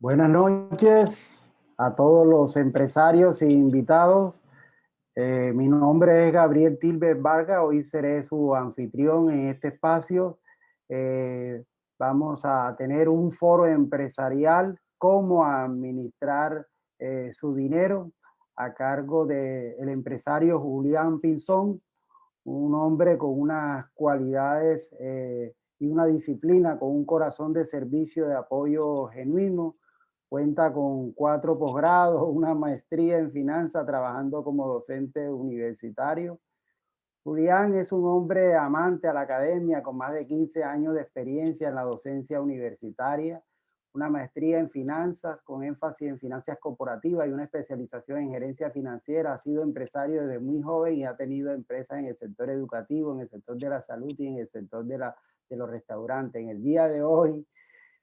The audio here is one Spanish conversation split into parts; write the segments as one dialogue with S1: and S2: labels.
S1: Buenas noches a todos los empresarios e invitados. Mi nombre es Gabriel Tilber Vargas, hoy seré su anfitrión en este espacio. Eh, Vamos a tener un foro empresarial, cómo administrar su dinero, a cargo del empresario Julián Pinzón, un hombre con unas cualidades y una disciplina, con un corazón de servicio, de apoyo genuino. Cuenta con 4 posgrados, una maestría en finanzas, trabajando como docente universitario. Julián es un hombre amante a la academia, con más de 15 años de experiencia en la docencia universitaria, una maestría en finanzas con énfasis en finanzas corporativas y una especialización en gerencia financiera. Ha sido empresario desde muy joven y ha tenido empresas en el sector educativo, en el sector de la salud y en el sector de los restaurantes. En el día de hoy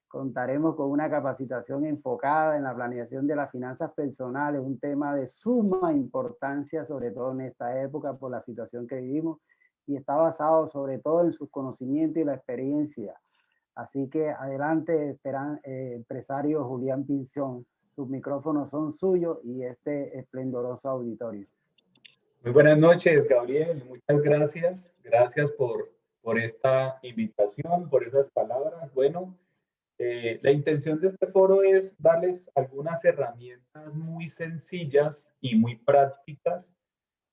S1: contaremos con una capacitación enfocada en la planeación de las finanzas personales, un tema de suma importancia, sobre todo en esta época por la situación que vivimos, y está basado sobre todo en sus conocimientos y la experiencia. Así que adelante, empresario Julián Pinzón. Sus micrófonos son suyos y este esplendoroso auditorio.
S2: Muy buenas noches, Gabriel. Muchas gracias. Gracias por esta invitación, por esas palabras. Bueno, la intención de este foro es darles algunas herramientas muy sencillas y muy prácticas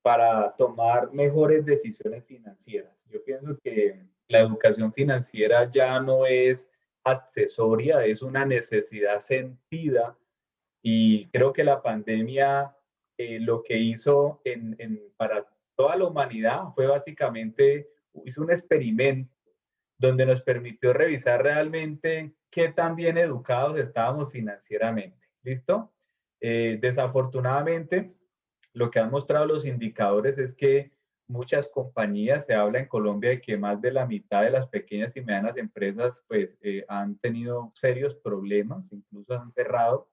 S2: para tomar mejores decisiones financieras. Yo pienso que la educación financiera ya no es accesoria, es una necesidad sentida y creo que la pandemia lo que hizo para toda la humanidad fue básicamente, hizo un experimento donde nos permitió revisar realmente qué tan bien educados estábamos financieramente. ¿Listo? Desafortunadamente, lo que han mostrado los indicadores es que muchas compañías, se habla en Colombia de que más de la mitad de las pequeñas y medianas empresas pues han tenido serios problemas, incluso han cerrado,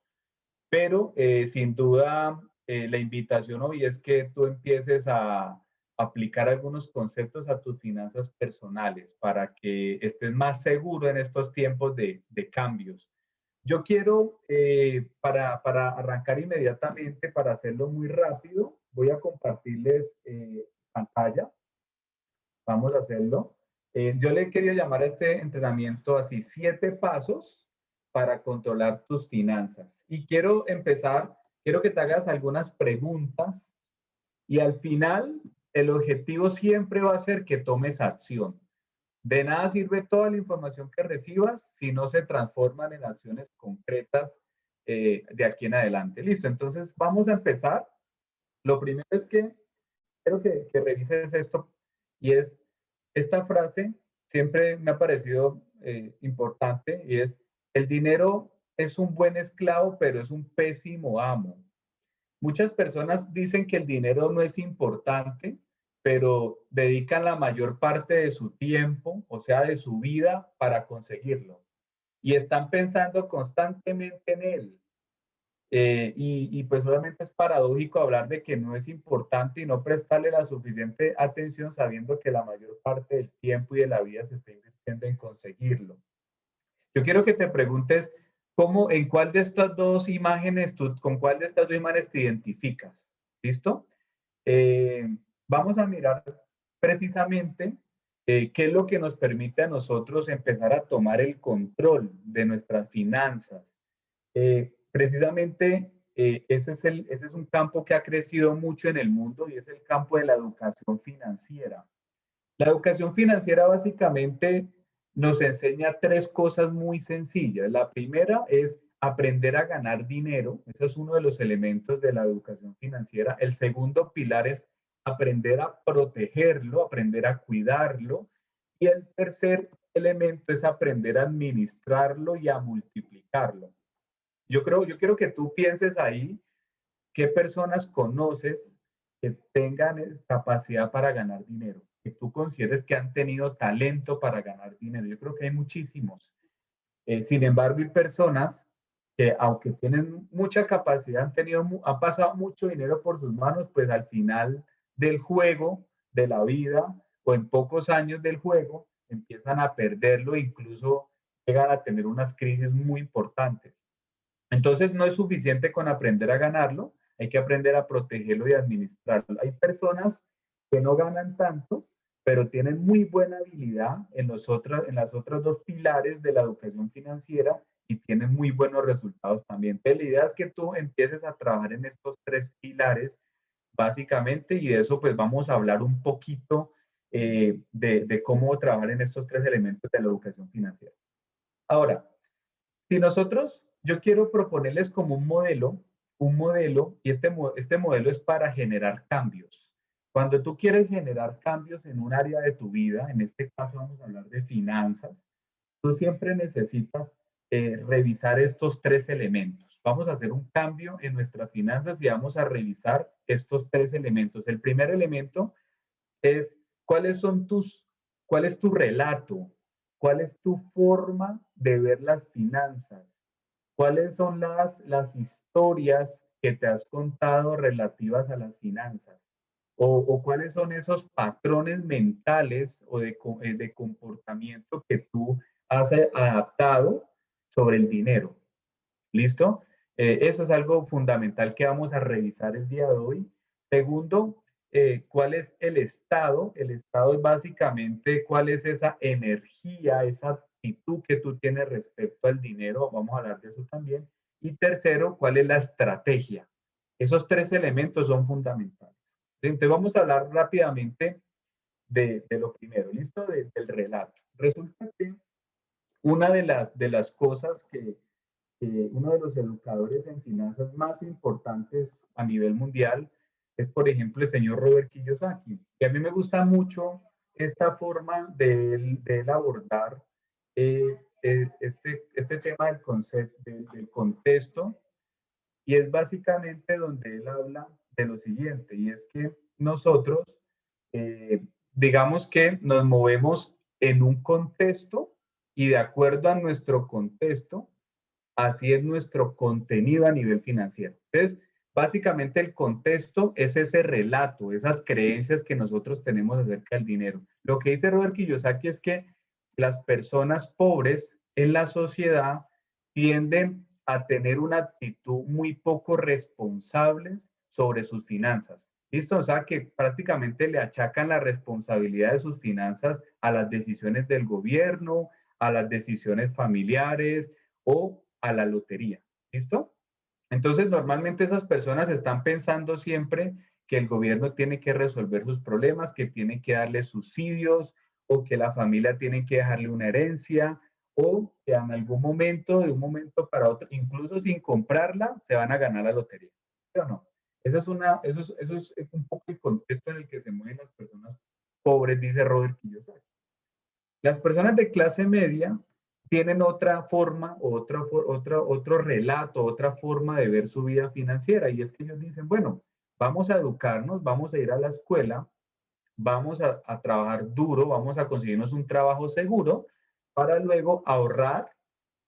S2: pero sin duda la invitación hoy es que tú empieces a aplicar algunos conceptos a tus finanzas personales para que estés más seguro en estos tiempos de cambios. Yo quiero, para arrancar inmediatamente, para hacerlo muy rápido, voy a compartirles pantalla. Vamos a hacerlo. Yo le quería llamar a este entrenamiento así, 7 pasos para controlar tus finanzas. Y quiero empezar, quiero que te hagas algunas preguntas y al final el objetivo siempre va a ser que tomes acción. De nada sirve toda la información que recibas si no se transforman en acciones concretas de aquí en adelante. Listo, entonces vamos a empezar. Lo primero es que quiero que revises esto y es esta frase, siempre me ha parecido importante y es, el dinero es un buen esclavo, pero es un pésimo amo. Muchas personas dicen que el dinero no es importante, pero dedican la mayor parte de su tiempo, o sea, de su vida, para conseguirlo. Y están pensando constantemente en él. Pues obviamente es paradójico hablar de que no es importante y no prestarle la suficiente atención sabiendo que la mayor parte del tiempo y de la vida se está invirtiendo en conseguirlo. Yo quiero que te preguntes cómo, en cuál de estas dos imágenes, con cuál de estas dos imágenes te identificas. ¿Listo? Vamos a mirar precisamente qué es lo que nos permite a nosotros empezar a tomar el control de nuestras finanzas. Precisamente ese es un campo que ha crecido mucho en el mundo y es el campo de la educación financiera. La educación financiera básicamente nos enseña 3 cosas muy sencillas. La primera es aprender a ganar dinero. Ese es uno de los elementos de la educación financiera. El segundo pilar es aprender a protegerlo, aprender a cuidarlo. Y el tercer elemento es aprender a administrarlo y a multiplicarlo. Yo quiero que tú pienses ahí qué personas conoces que tengan capacidad para ganar dinero, que tú consideres que han tenido talento para ganar dinero. Yo creo que hay muchísimos. Sin embargo, hay personas que aunque tienen mucha capacidad, han pasado mucho dinero por sus manos, pues al final del juego, de la vida, o en pocos años del juego, empiezan a perderlo e incluso llegan a tener unas crisis muy importantes. Entonces no es suficiente con aprender a ganarlo, hay que aprender a protegerlo y administrarlo. Hay personas que no ganan tanto, pero tienen muy buena habilidad en las otras dos pilares de la educación financiera y tienen muy buenos resultados también. Entonces, la idea es que tú empieces a trabajar en estos tres pilares básicamente, y de eso pues vamos a hablar un poquito de cómo trabajar en estos tres elementos de la educación financiera. Ahora, si nosotros, yo quiero proponerles como un modelo, y este modelo es para generar cambios. Cuando tú quieres generar cambios en un área de tu vida, en este caso vamos a hablar de finanzas, tú siempre necesitas revisar estos tres elementos. Vamos a hacer un cambio en nuestras finanzas y vamos a revisar estos tres elementos. El primer elemento es cuáles son cuál es tu relato, cuál es tu forma de ver las finanzas, cuáles son las historias que te has contado relativas a las finanzas, o cuáles son esos patrones mentales o de comportamiento que tú has adaptado sobre el dinero. ¿Listo? Eso es algo fundamental que vamos a revisar el día de hoy. Segundo, ¿cuál es el estado? El estado es básicamente cuál es esa energía, esa actitud que tú tienes respecto al dinero. Vamos a hablar de eso también. Y tercero, ¿cuál es la estrategia? Esos tres elementos son fundamentales. Entonces vamos a hablar rápidamente de lo primero, ¿listo? Del relato. Resulta que una de las cosas que uno de los educadores en finanzas más importantes a nivel mundial es, por ejemplo, el señor Robert Kiyosaki. Y a mí me gusta mucho esta forma de él abordar este tema del concepto, del contexto, y es básicamente donde él habla de lo siguiente, y es que nosotros, eh, digamos que nos movemos en un contexto y de acuerdo a nuestro contexto, así es nuestro contenido a nivel financiero. Entonces, básicamente el contexto es ese relato, esas creencias que nosotros tenemos acerca del dinero. Lo que dice Robert Kiyosaki es que las personas pobres en la sociedad tienden a tener una actitud muy poco responsables sobre sus finanzas. ¿Listo? O sea, que prácticamente le achacan la responsabilidad de sus finanzas a las decisiones del gobierno, a las decisiones familiares o a la lotería. ¿Listo? Entonces, normalmente esas personas están pensando siempre que el gobierno tiene que resolver sus problemas, que tiene que darle subsidios o que la familia tiene que dejarle una herencia o que en algún momento, de un momento para otro, incluso sin comprarla, se van a ganar la lotería. ¿Sí o no? Eso es un poco el contexto en el que se mueven las personas pobres, dice Robert Kiyosaki. Las personas de clase media tienen otra forma, otro relato, otra forma de ver su vida financiera. Y es que ellos dicen, bueno, vamos a educarnos, vamos a ir a la escuela, vamos a trabajar duro, vamos a conseguirnos un trabajo seguro para luego ahorrar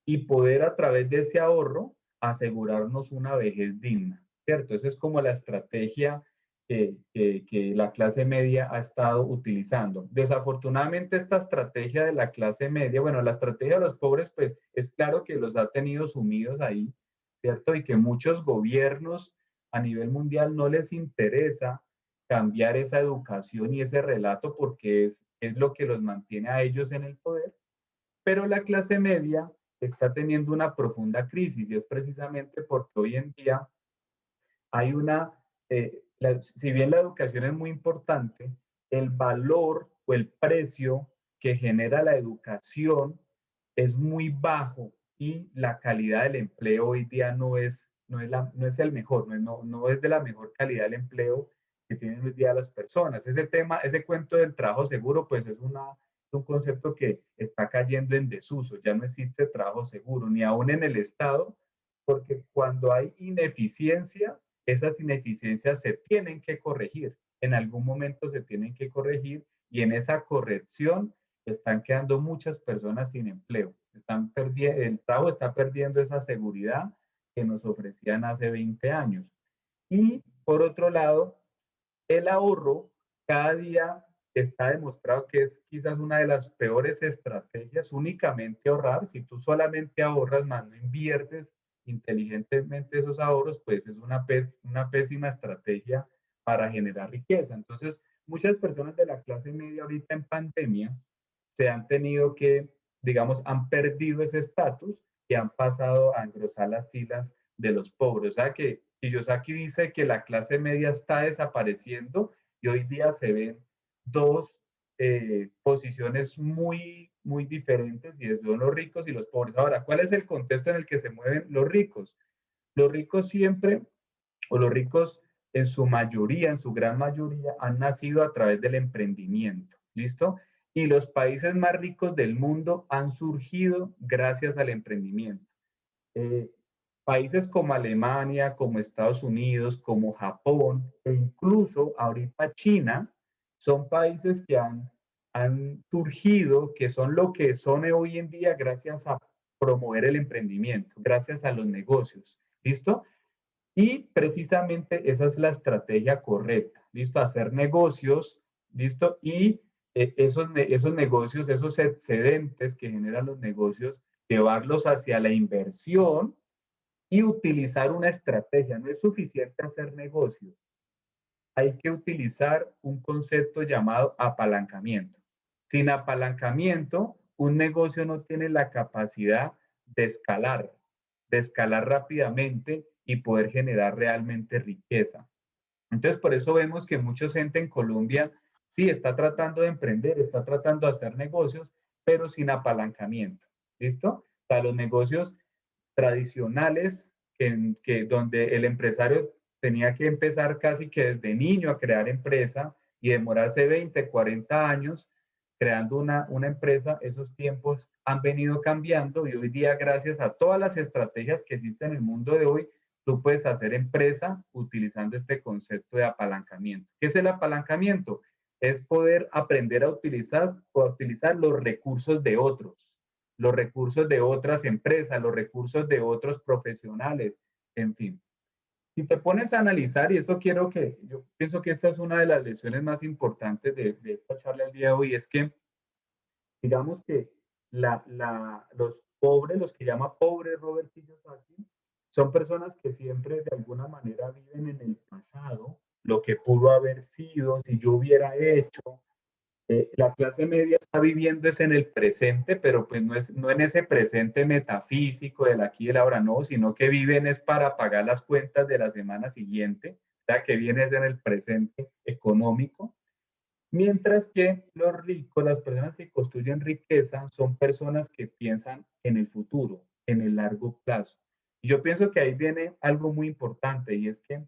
S2: y poder a través de ese ahorro asegurarnos una vejez digna, ¿cierto? Esa es como la estrategia que la clase media ha estado utilizando. Desafortunadamente, esta estrategia de la clase media, bueno, la estrategia de los pobres, pues es claro que los ha tenido sumidos ahí, ¿cierto? Y que muchos gobiernos a nivel mundial no les interesa cambiar esa educación y ese relato porque es lo que los mantiene a ellos en el poder, pero la clase media está teniendo una profunda crisis y es precisamente porque hoy en día hay si bien la educación es muy importante, el valor o el precio que genera la educación es muy bajo y la calidad del empleo hoy día no es el mejor, no es de la mejor calidad del empleo que tienen hoy día las personas. Ese tema, ese cuento del trabajo seguro, pues es un concepto que está cayendo en desuso. Ya no existe trabajo seguro, ni aún en el Estado, porque cuando hay ineficiencia, esas ineficiencias se tienen que corregir. En algún momento se tienen que corregir y en esa corrección están quedando muchas personas sin empleo. El trabajo está perdiendo esa seguridad que nos ofrecían hace 20 años. Y por otro lado, el ahorro cada día está demostrado que es quizás una de las peores estrategias, únicamente ahorrar. Si tú solamente ahorras, más no inviertes inteligentemente esos ahorros, pues es una pésima estrategia para generar riqueza. Entonces, muchas personas de la clase media ahorita en pandemia se han tenido que, digamos, han perdido ese estatus y han pasado a engrosar las filas de los pobres. O sea que Kiyosaki dice que la clase media está desapareciendo y hoy día se ven dos posiciones muy diferentes y son los ricos y los pobres. Ahora, ¿cuál es el contexto en el que se mueven los ricos? Los ricos siempre, o los ricos en su mayoría, en su gran mayoría, han nacido a través del emprendimiento. ¿Listo? Y los países más ricos del mundo han surgido gracias al emprendimiento. Eh, Países como Alemania, como Estados Unidos, como Japón e incluso ahorita China son países que han surgido, que son lo que son hoy en día gracias a promover el emprendimiento, gracias a los negocios. ¿Listo? Y precisamente esa es la estrategia correcta. ¿Listo? Hacer negocios, ¿listo? Y esos negocios, esos excedentes que generan los negocios, llevarlos hacia la inversión y utilizar una estrategia. No es suficiente hacer negocios. Hay que utilizar un concepto llamado apalancamiento. Sin apalancamiento, un negocio no tiene la capacidad de escalar rápidamente y poder generar realmente riqueza. Entonces, por eso vemos que mucha gente en Colombia sí está tratando de emprender, está tratando de hacer negocios, pero sin apalancamiento. ¿Listo? O sea, los negocios tradicionales donde el empresario tenía que empezar casi que desde niño a crear empresa y demorarse 20, 40 años creando una empresa, esos tiempos han venido cambiando y hoy día gracias a todas las estrategias que existen en el mundo de hoy, tú puedes hacer empresa utilizando este concepto de apalancamiento. ¿Qué es el apalancamiento? Es poder aprender a utilizar los recursos de otros, los recursos de otras empresas, los recursos de otros profesionales, en fin. Si te pones a analizar, y yo pienso que esta es una de las lecciones más importantes de esta charla el día de hoy, es que digamos que los pobres, los que llama pobre Robert Kiyosaki, son personas que siempre de alguna manera viven en el pasado, lo que pudo haber sido, si yo hubiera hecho, la clase media está viviendo es en el presente, pero pues no en ese presente metafísico del aquí y el ahora, no, sino que viven es para pagar las cuentas de la semana siguiente, o sea, que viene es en el presente económico, mientras que los ricos, las personas que construyen riqueza, son personas que piensan en el futuro, en el largo plazo. Y yo pienso que ahí viene algo muy importante y es que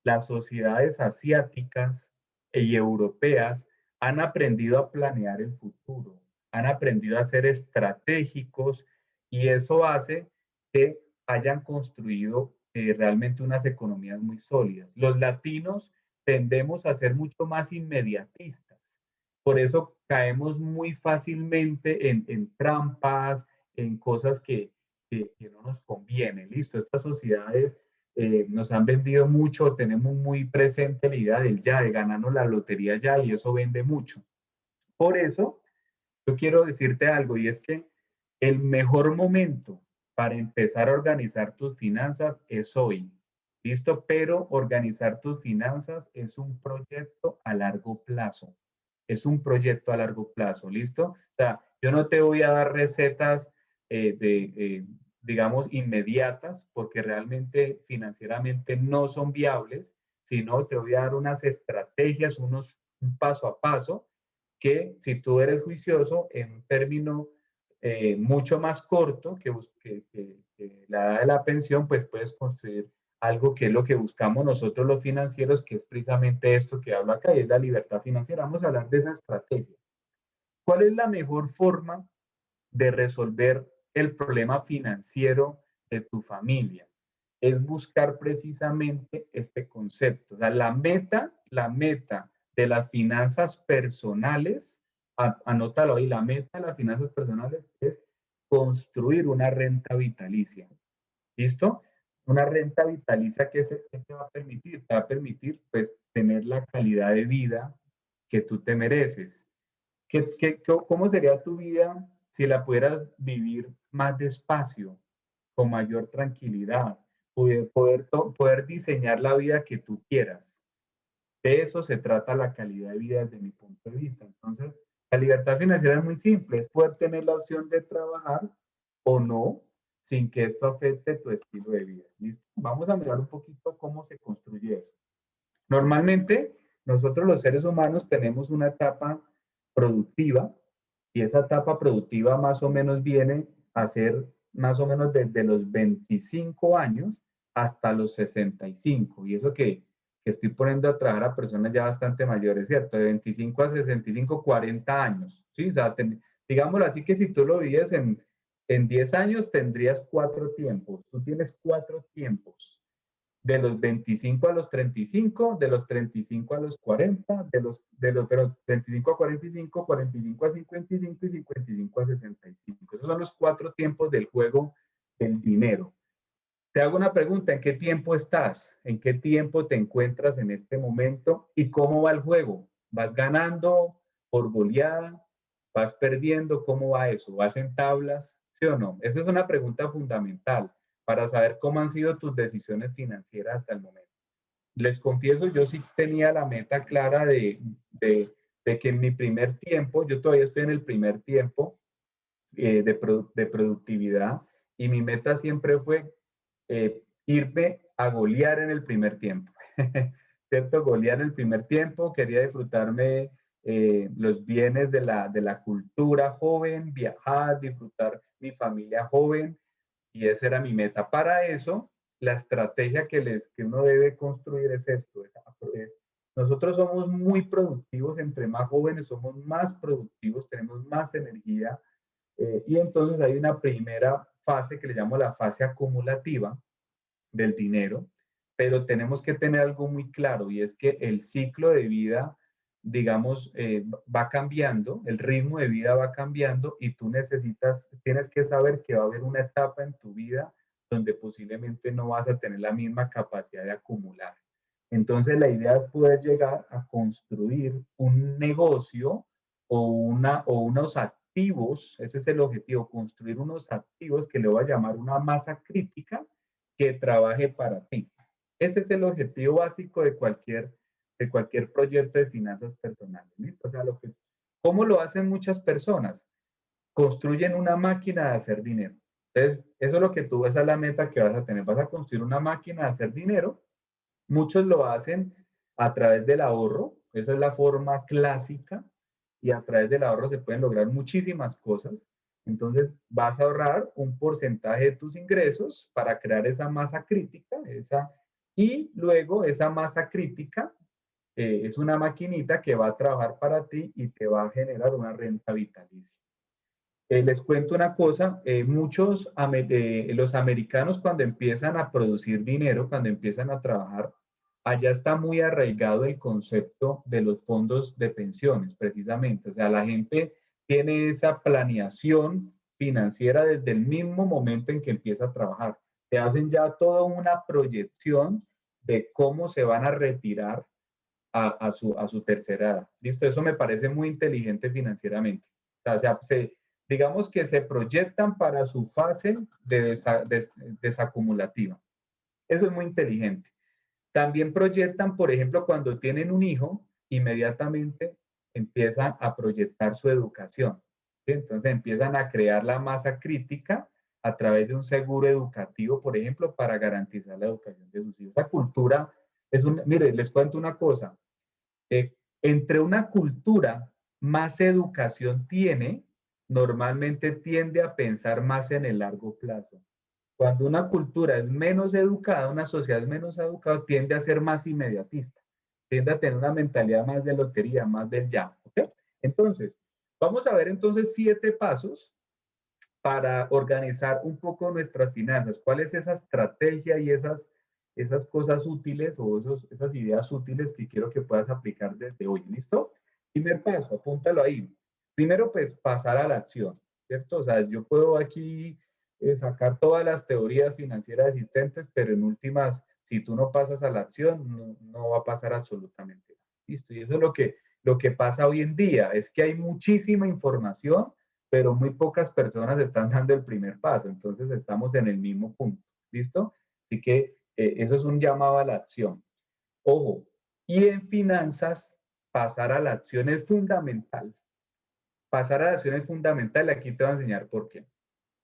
S2: las sociedades asiáticas y europeas han aprendido a planear el futuro, han aprendido a ser estratégicos y eso hace que hayan construido realmente unas economías muy sólidas. Los latinos tendemos a ser mucho más inmediatistas, por eso caemos muy fácilmente en trampas, en cosas que no nos convienen. Listo, estas sociedades nos han vendido mucho, tenemos muy presente la idea del ya, de ganarnos la lotería ya, y eso vende mucho. Por eso, yo quiero decirte algo, y es que el mejor momento para empezar a organizar tus finanzas es hoy. ¿Listo? Pero organizar tus finanzas es un proyecto a largo plazo. Es un proyecto a largo plazo. ¿Listo? O sea, yo no te voy a dar recetas digamos, inmediatas, porque realmente financieramente no son viables, sino te voy a dar unas estrategias, un paso a paso, que si tú eres juicioso en un término mucho más corto que la edad de la pensión, pues puedes construir algo que es lo que buscamos nosotros los financieros, que es precisamente esto que hablo acá, y es la libertad financiera. Vamos a hablar de esa estrategia. ¿Cuál es la mejor forma de resolver el problema financiero de tu familia? Es buscar precisamente este concepto. O sea, la meta de las finanzas personales, anótalo ahí, la meta de las finanzas personales es construir una renta vitalicia. ¿Listo? Una renta vitalicia que te va a permitir, te va a permitir pues tener la calidad de vida que tú te mereces. ¿Cómo sería tu vida si la pudieras vivir más despacio? con mayor tranquilidad, poder diseñar la vida que tú quieras. De eso se trata la calidad de vida desde mi punto de vista. Entonces, la libertad financiera es muy simple, es poder tener la opción de trabajar o no sin que esto afecte tu estilo de vida. ¿Listo? Vamos a mirar un poquito cómo se construye eso. Normalmente, nosotros los seres humanos tenemos una etapa productiva y esa etapa productiva más o menos viene a ser más o menos desde los 25 años hasta los 65. Y eso que estoy poniendo a trabajar a personas ya bastante mayores, ¿cierto? De 25 a 65, 40 años, ¿sí? O sea, digámoslo así que si tú lo vives en 10 años, tendrías 4 tiempos. Tú tienes 4 tiempos de los 25 a los 35, de los 35 a los 40, de los 35 a 45, 45 a 55 y 55 a 65. Esos son los 4 tiempos del juego del dinero. Te hago una pregunta, ¿en qué tiempo estás? ¿En qué tiempo te encuentras en este momento? ¿Y cómo va el juego? ¿Vas ganando por goleada? ¿Vas perdiendo? ¿Cómo va eso? ¿Vas en tablas? ¿Sí o no? Esa es una pregunta fundamental para saber cómo han sido tus decisiones financieras hasta el momento. Les confieso, yo sí tenía la meta clara de que en mi primer tiempo, yo todavía estoy en el primer tiempo de productividad y mi meta siempre fue irme a golear en el primer tiempo. ¿Cierto? Golear en el primer tiempo, quería disfrutarme los bienes de la cultura joven, viajar, disfrutar mi familia joven, y esa era mi meta. Para eso, la estrategia que uno debe construir es esto. Nosotros somos muy productivos, entre más jóvenes somos más productivos, tenemos más energía, y entonces hay una primera fase que le llamo la fase acumulativa del dinero, pero tenemos que tener algo muy claro y es que el ciclo de vida, digamos, va cambiando, el ritmo de vida va cambiando y tú tienes que saber que va a haber una etapa en tu vida donde posiblemente no vas a tener la misma capacidad de acumular. Entonces la idea es poder llegar a construir un negocio o unos activos, ese es el objetivo, construir unos activos que le voy a llamar una masa crítica que trabaje para ti. Ese es el objetivo básico de cualquier proyecto de finanzas personales. ¿Listo? O sea, ¿cómo lo hacen muchas personas? Construyen una máquina de hacer dinero. Entonces, eso es lo que tú ves a la meta que vas a tener. Vas a construir una máquina de hacer dinero. Muchos lo hacen a través del ahorro. Esa es la forma clásica y a través del ahorro se pueden lograr muchísimas cosas. Entonces vas a ahorrar un porcentaje de tus ingresos para crear esa masa crítica, y luego esa masa crítica es una maquinita que va a trabajar para ti y te va a generar una renta vitalicia. Les cuento una cosa, los americanos cuando empiezan a producir dinero, cuando empiezan a trabajar, allá está muy arraigado el concepto de los fondos de pensiones, precisamente. O sea, la gente tiene esa planeación financiera desde el mismo momento en que empieza a trabajar. Te hacen ya toda una proyección de cómo se van a retirar a su tercera edad. ¿Listo? Eso me parece muy inteligente financieramente. O sea, digamos que se proyectan para su fase de desacumulativa. Eso es muy inteligente. También proyectan, por ejemplo, cuando tienen un hijo, inmediatamente empiezan a proyectar su educación. ¿Sí? Entonces empiezan a crear la masa crítica a través de un seguro educativo, por ejemplo, para garantizar la educación de sus hijos. Esa cultura mire, les cuento una cosa. Entre una cultura más educación tiene, normalmente tiende a pensar más en el largo plazo. Cuando una cultura es menos educada, una sociedad es menos educada, tiende a ser más inmediatista, tiende a tener una mentalidad más de lotería, más del ya. ¿Okay? Entonces, vamos a ver entonces 7 pasos para organizar un poco nuestras finanzas. ¿Cuál es esa estrategia y esas cosas útiles o esas ideas útiles que quiero que puedas aplicar desde hoy? ¿Listo? Primer paso, apúntalo ahí. Primero, pues pasar a la acción, ¿cierto? O sea, yo puedo aquí sacar todas las teorías financieras existentes, pero en últimas, si tú no pasas a la acción, no va a pasar absolutamente nada. ¿Listo? Y eso es lo que pasa hoy en día, es que hay muchísima información, pero muy pocas personas están dando el primer paso, entonces estamos en el mismo punto, ¿listo? Así que eso es un llamado a la acción. Ojo, y en finanzas, pasar a la acción es fundamental. Pasar a la acción es fundamental, aquí te voy a enseñar por qué.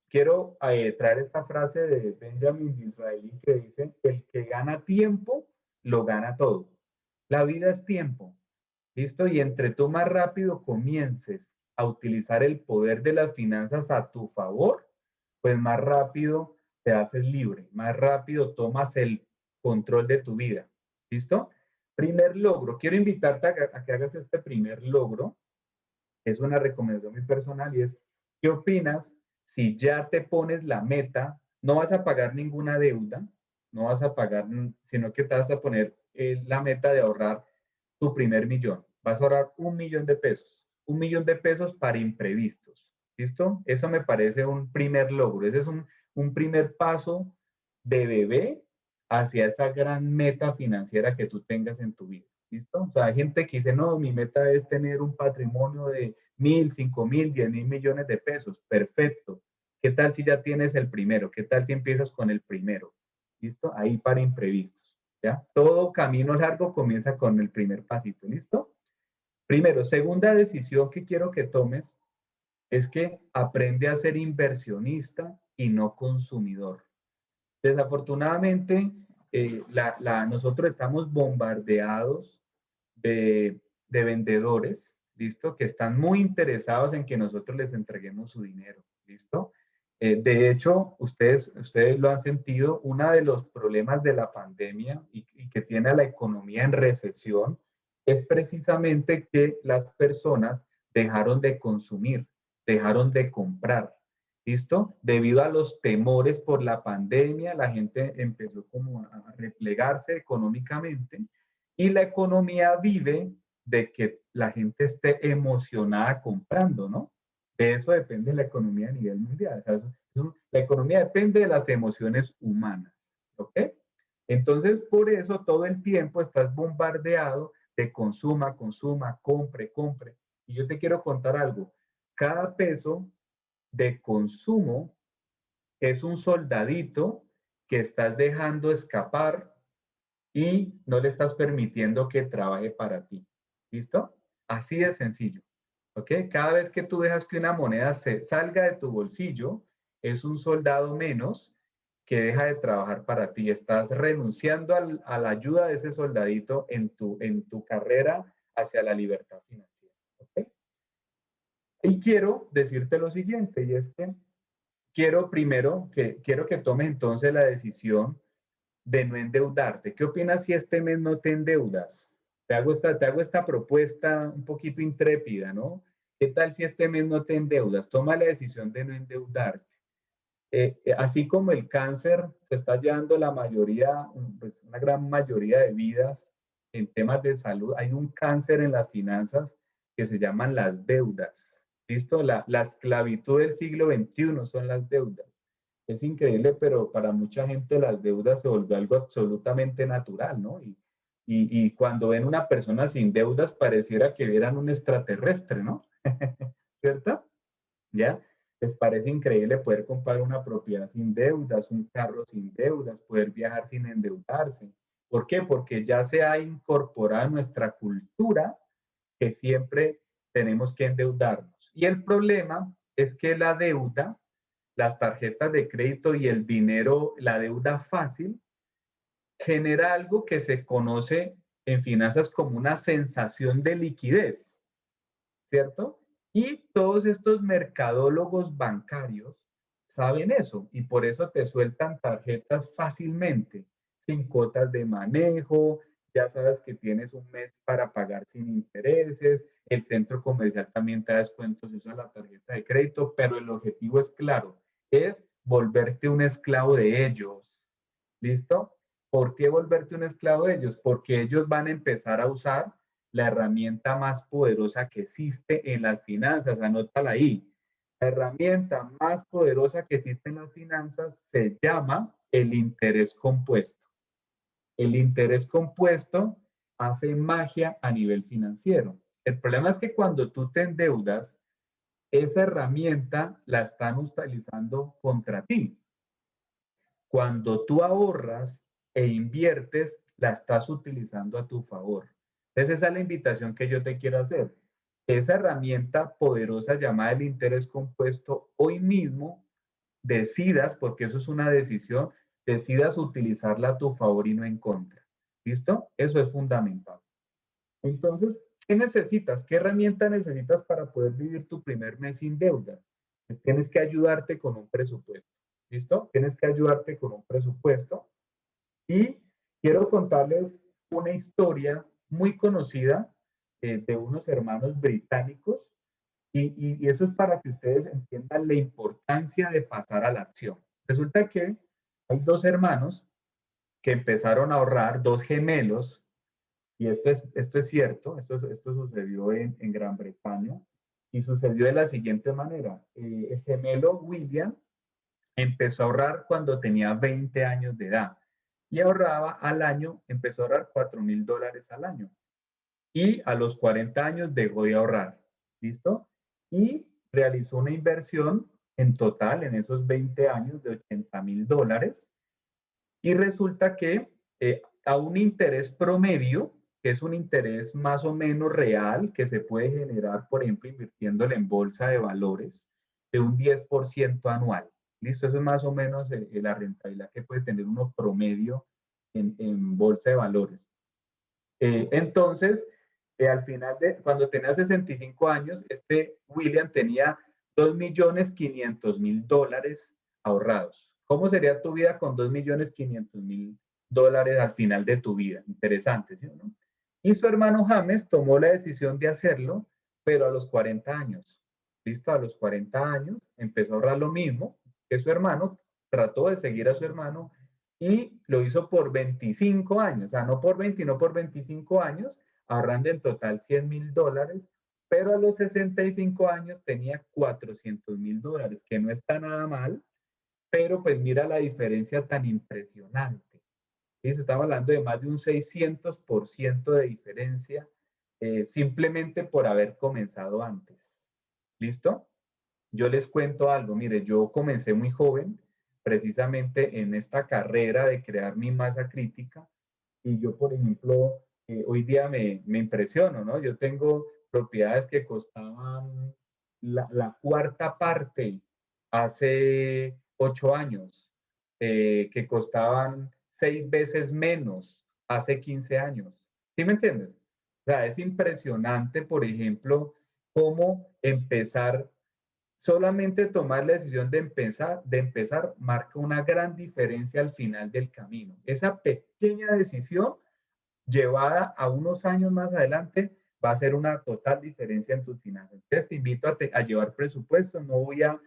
S2: Quiero traer esta frase de Benjamin Disraeli que dice, el que gana tiempo, lo gana todo. La vida es tiempo, ¿listo? Y entre tú más rápido comiences a utilizar el poder de las finanzas a tu favor, pues más rápido te haces libre, más rápido tomas el control de tu vida, ¿listo? Primer logro, quiero invitarte a que hagas este primer logro, es una recomendación muy personal y es, ¿qué opinas si ya te pones la meta? No vas a pagar ninguna deuda, no vas a pagar, sino que te vas a poner la meta de ahorrar tu primer millón. Vas a ahorrar 1.000.000 de pesos, 1.000.000 de pesos para imprevistos. ¿Listo? Eso me parece un primer logro. Ese es un primer paso de bebé hacia esa gran meta financiera que tú tengas en tu vida. ¿Listo? O sea, hay gente que dice, no, mi meta es tener un patrimonio de 1.000, 5.000, 10.000 millones de pesos. Perfecto. ¿Qué tal si ya tienes el primero? ¿Qué tal si empiezas con el primero? ¿Listo? Ahí para imprevistos. ¿Ya? Todo camino largo comienza con el primer pasito. ¿Listo? Primero, segunda decisión que quiero que tomes es que aprende a ser inversionista y no consumidor. Desafortunadamente, nosotros estamos bombardeados de vendedores, ¿listo? Que están muy interesados en que nosotros les entreguemos su dinero, ¿listo? De hecho, ustedes lo han sentido, uno de los problemas de la pandemia y que tiene a la economía en recesión es precisamente que las personas dejaron de consumir, dejaron de comprar, ¿listo? Debido a los temores por la pandemia, la gente empezó como a replegarse económicamente y la economía vive de que la gente esté emocionada comprando, ¿no? De eso depende la economía a nivel mundial. O sea, la economía depende de las emociones humanas, ¿ok? Entonces, por eso todo el tiempo estás bombardeado de consuma, consuma, compre, compre. Y yo te quiero contar algo. Cada peso de consumo es un soldadito que estás dejando escapar y no le estás permitiendo que trabaje para ti. ¿Listo? Así de sencillo. ¿Ok? Cada vez que tú dejas que una moneda salga de tu bolsillo, es un soldado menos que deja de trabajar para ti. Estás renunciando a la ayuda de ese soldadito en tu carrera hacia la libertad financiera. ¿Ok? Y quiero decirte lo siguiente, y es que quiero que tomes entonces la decisión de no endeudarte. ¿Qué opinas si este mes no te endeudas? Te hago esta propuesta un poquito intrépida, ¿no? ¿Qué tal si este mes no te endeudas? Toma la decisión de no endeudarte. Así como el cáncer se está llevando la mayoría, pues una gran mayoría de vidas en temas de salud, hay un cáncer en las finanzas que se llaman las deudas. ¿Listo? La esclavitud del siglo XXI son las deudas. Es increíble, pero para mucha gente las deudas se volvió algo absolutamente natural, ¿no? Y cuando ven una persona sin deudas, pareciera que vieran un extraterrestre, ¿no? ¿Cierto? ¿Ya? Les parece increíble poder comprar una propiedad sin deudas, un carro sin deudas, poder viajar sin endeudarse. ¿Por qué? Porque ya se ha incorporado en nuestra cultura que siempre tenemos que endeudarnos. Y el problema es que la deuda, las tarjetas de crédito y el dinero, la deuda fácil, genera algo que se conoce en finanzas como una sensación de liquidez, ¿cierto? Y todos estos mercadólogos bancarios saben eso y por eso te sueltan tarjetas fácilmente, sin cuotas de manejo, ya sabes que tienes un mes para pagar sin intereses, el centro comercial también te da descuentos si usas la tarjeta de crédito, pero el objetivo es claro, es volverte un esclavo de ellos. ¿Listo? ¿Por qué volverte un esclavo de ellos? Porque ellos van a empezar a usar la herramienta más poderosa que existe en las finanzas, anótala ahí. La herramienta más poderosa que existe en las finanzas se llama el interés compuesto. El interés compuesto hace magia a nivel financiero. El problema es que cuando tú te endeudas, esa herramienta la están utilizando contra ti. Cuando tú ahorras e inviertes, la estás utilizando a tu favor. Entonces, esa es la invitación que yo te quiero hacer. Esa herramienta poderosa llamada el interés compuesto, hoy mismo decidas, porque eso es una decisión, decidas utilizarla a tu favor y no en contra. ¿Listo? Eso es fundamental. Entonces, ¿qué necesitas? ¿Qué herramienta necesitas para poder vivir tu primer mes sin deuda? Pues tienes que ayudarte con un presupuesto. ¿Listo? Tienes que ayudarte con un presupuesto. Y quiero contarles una historia muy conocida de unos hermanos británicos y eso es para que ustedes entiendan la importancia de pasar a la acción. Resulta que hay dos hermanos que empezaron a ahorrar, dos gemelos, y esto es cierto, esto sucedió en Gran Bretaña, y sucedió de la siguiente manera. El gemelo William empezó a ahorrar cuando tenía 20 años de edad y ahorraba al año, empezó a ahorrar $4,000 al año. Y a los 40 años dejó de ahorrar. ¿Listo? Y realizó una inversión en total en esos 20 años de $80,000. Y resulta que a un interés promedio, que es un interés más o menos real, que se puede generar, por ejemplo, invirtiéndole en bolsa de valores, de un 10% anual. ¿Listo? Eso es más o menos la rentabilidad que puede tener uno promedio en bolsa de valores. Entonces, al final cuando tenía 65 años, este William tenía $2,500,000 ahorrados. ¿Cómo sería tu vida con $2,500,000 al final de tu vida? Interesante, ¿sí o no? Y su hermano James tomó la decisión de hacerlo, pero a los 40 años. ¿Listo? A los 40 años empezó a ahorrar lo mismo que su hermano, trató de seguir a su hermano y lo hizo por 25 años, o sea, no por 20, no por 25 años, ahorrando en total $100,000, pero a los 65 años tenía $400,000, que no está nada mal, pero pues mira la diferencia tan impresionante. ¿Sí? Se estaba hablando de más de un 600% de diferencia simplemente por haber comenzado antes. ¿Listo? Yo les cuento algo, mire, yo comencé muy joven, precisamente en esta carrera de crear mi masa crítica, y yo, por ejemplo, hoy día me impresiono, ¿no? Yo tengo propiedades que costaban la cuarta parte hace 8 años, que costaban 6 veces menos hace 15 años. ¿Sí me entiendes? O sea, es impresionante, por ejemplo, cómo empezar. Solamente tomar la decisión de empezar marca una gran diferencia al final del camino. Esa pequeña decisión llevada a unos años más adelante va a ser una total diferencia en tus finanzas. Entonces te invito a llevar presupuesto, no voy a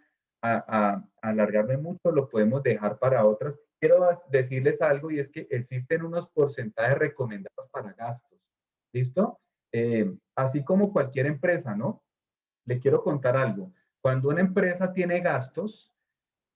S2: alargarme mucho, lo podemos dejar para otras. Quiero decirles algo y es que existen unos porcentajes recomendados para gastos. ¿Listo? Así como cualquier empresa, ¿no? Le quiero contar algo. Cuando una empresa tiene gastos,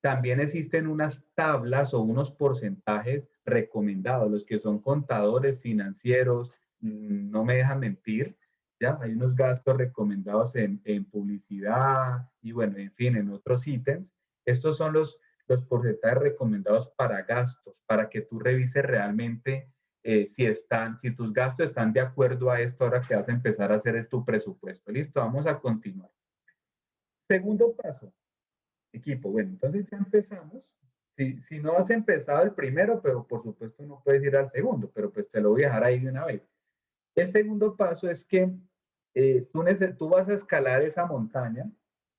S2: también existen unas tablas o unos porcentajes recomendados. Los que son contadores financieros no me dejan mentir. ¿Ya? Hay unos gastos recomendados en publicidad y bueno, en fin, en otros ítems. Estos son los porcentajes recomendados para gastos, para que tú revises realmente si tus gastos están de acuerdo a esto ahora que vas a empezar a hacer tu presupuesto. Listo, vamos a continuar. Segundo paso, equipo. Bueno, entonces ya empezamos. Si no has empezado el primero, pero por supuesto no puedes ir al segundo, pero pues te lo voy a dejar ahí de una vez. El segundo paso es que tú vas a escalar esa montaña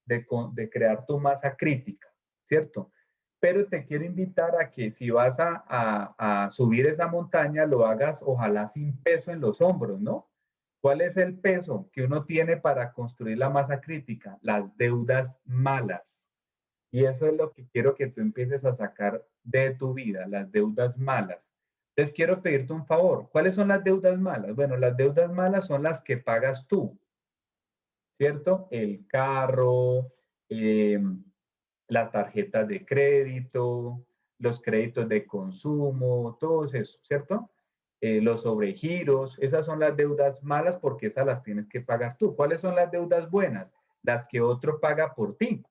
S2: de crear tu masa crítica, ¿cierto? Pero te quiero invitar a que si vas a subir esa montaña, lo hagas ojalá sin peso en los hombros, ¿no? ¿Cuál es el peso que uno tiene para construir la masa crítica? Las deudas malas. Y eso es lo que quiero que tú empieces a sacar de tu vida, las deudas malas. Entonces quiero pedirte un favor. ¿Cuáles son las deudas malas? Bueno, las deudas malas son las que pagas tú, ¿cierto? El carro, las tarjetas de crédito, los créditos de consumo, todo eso, ¿cierto? Los sobregiros, esas son las deudas malas porque esas las tienes que pagar tú. ¿Cuáles son las deudas buenas? las que otro paga por ti,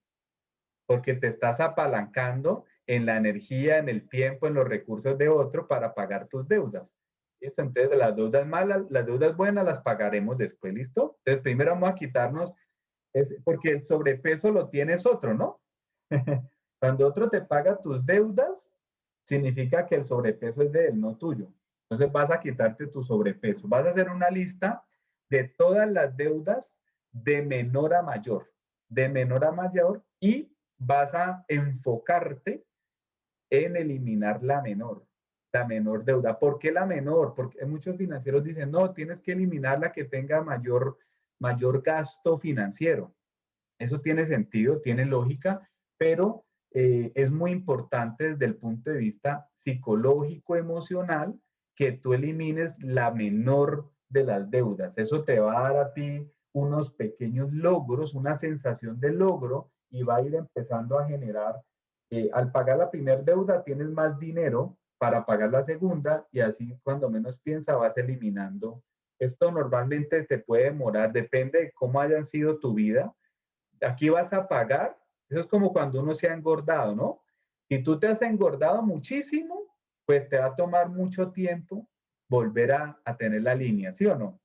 S2: porque te estás apalancando en la energía, en el tiempo, en los recursos de otro para pagar tus deudas. ¿Listo? Entonces, las deudas malas, las deudas buenas las pagaremos después, ¿listo? Entonces, primero vamos a quitarnos, porque el sobrepeso lo tienes otro, ¿no? Cuando otro te paga tus deudas, significa que el sobrepeso es de él, no tuyo. Entonces vas a quitarte tu sobrepeso. Vas a hacer una lista de todas las deudas de menor a mayor, y vas a enfocarte en eliminar la menor deuda. ¿Por qué la menor? Porque muchos financieros dicen, no, tienes que eliminar la que tenga mayor gasto financiero. Eso tiene sentido, tiene lógica, pero es muy importante desde el punto de vista psicológico, emocional, que tú elimines la menor de las deudas. Eso te va a dar a ti unos pequeños logros, una sensación de logro y va a ir empezando a generar, al pagar la primera deuda tienes más dinero para pagar la segunda y así cuando menos piensa vas eliminando. Esto normalmente te puede demorar, depende de cómo haya sido tu vida. Aquí vas a pagar, eso es como cuando uno se ha engordado, ¿no? Si tú te has engordado muchísimo, pues te va a tomar mucho tiempo volver a tener la línea, ¿sí o no?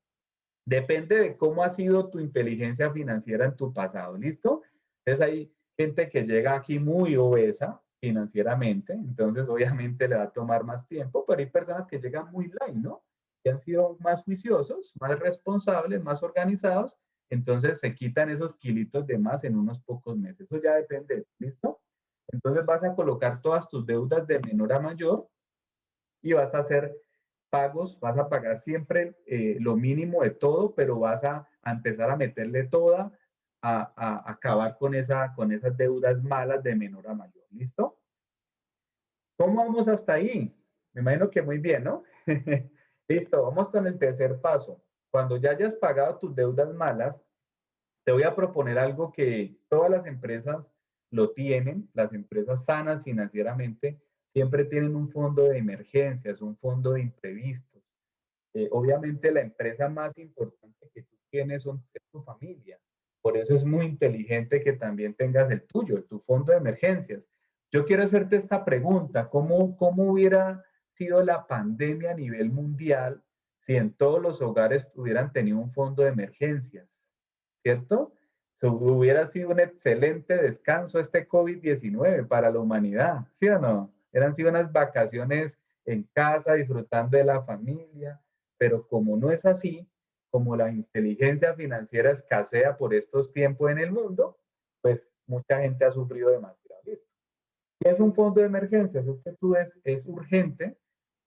S2: Depende de cómo ha sido tu inteligencia financiera en tu pasado, ¿listo? Entonces hay gente que llega aquí muy obesa financieramente, entonces obviamente le va a tomar más tiempo, pero hay personas que llegan muy light, ¿no? Que han sido más juiciosos, más responsables, más organizados, entonces se quitan esos kilitos de más en unos pocos meses. Eso ya depende, ¿listo? Entonces vas a colocar todas tus deudas de menor a mayor y vas a hacer pagos, vas a pagar siempre lo mínimo de todo, pero vas a empezar a meterle toda a acabar con esas deudas malas de menor a mayor. ¿Listo? ¿Cómo vamos hasta ahí? Me imagino que muy bien, ¿no? Listo, vamos con el tercer paso. Cuando ya hayas pagado tus deudas malas, te voy a proponer algo que todas las empresas lo tienen, las empresas sanas financieramente, siempre tienen un fondo de emergencias, un fondo de imprevistos. Obviamente la empresa más importante que tú tienes es tu familia. Por eso es muy inteligente que también tengas el tuyo, tu fondo de emergencias. Yo quiero hacerte esta pregunta, ¿cómo hubiera sido la pandemia a nivel mundial si en todos los hogares hubieran tenido un fondo de emergencias? ¿Cierto? Hubiera sido un excelente descanso este COVID-19 para la humanidad, ¿sí o no? Hubieran sido unas vacaciones en casa, disfrutando de la familia, pero como no es así, como la inteligencia financiera escasea por estos tiempos en el mundo, pues mucha gente ha sufrido demasiado. ¿Listo? ¿Qué es un fondo de emergencias? Es que es urgente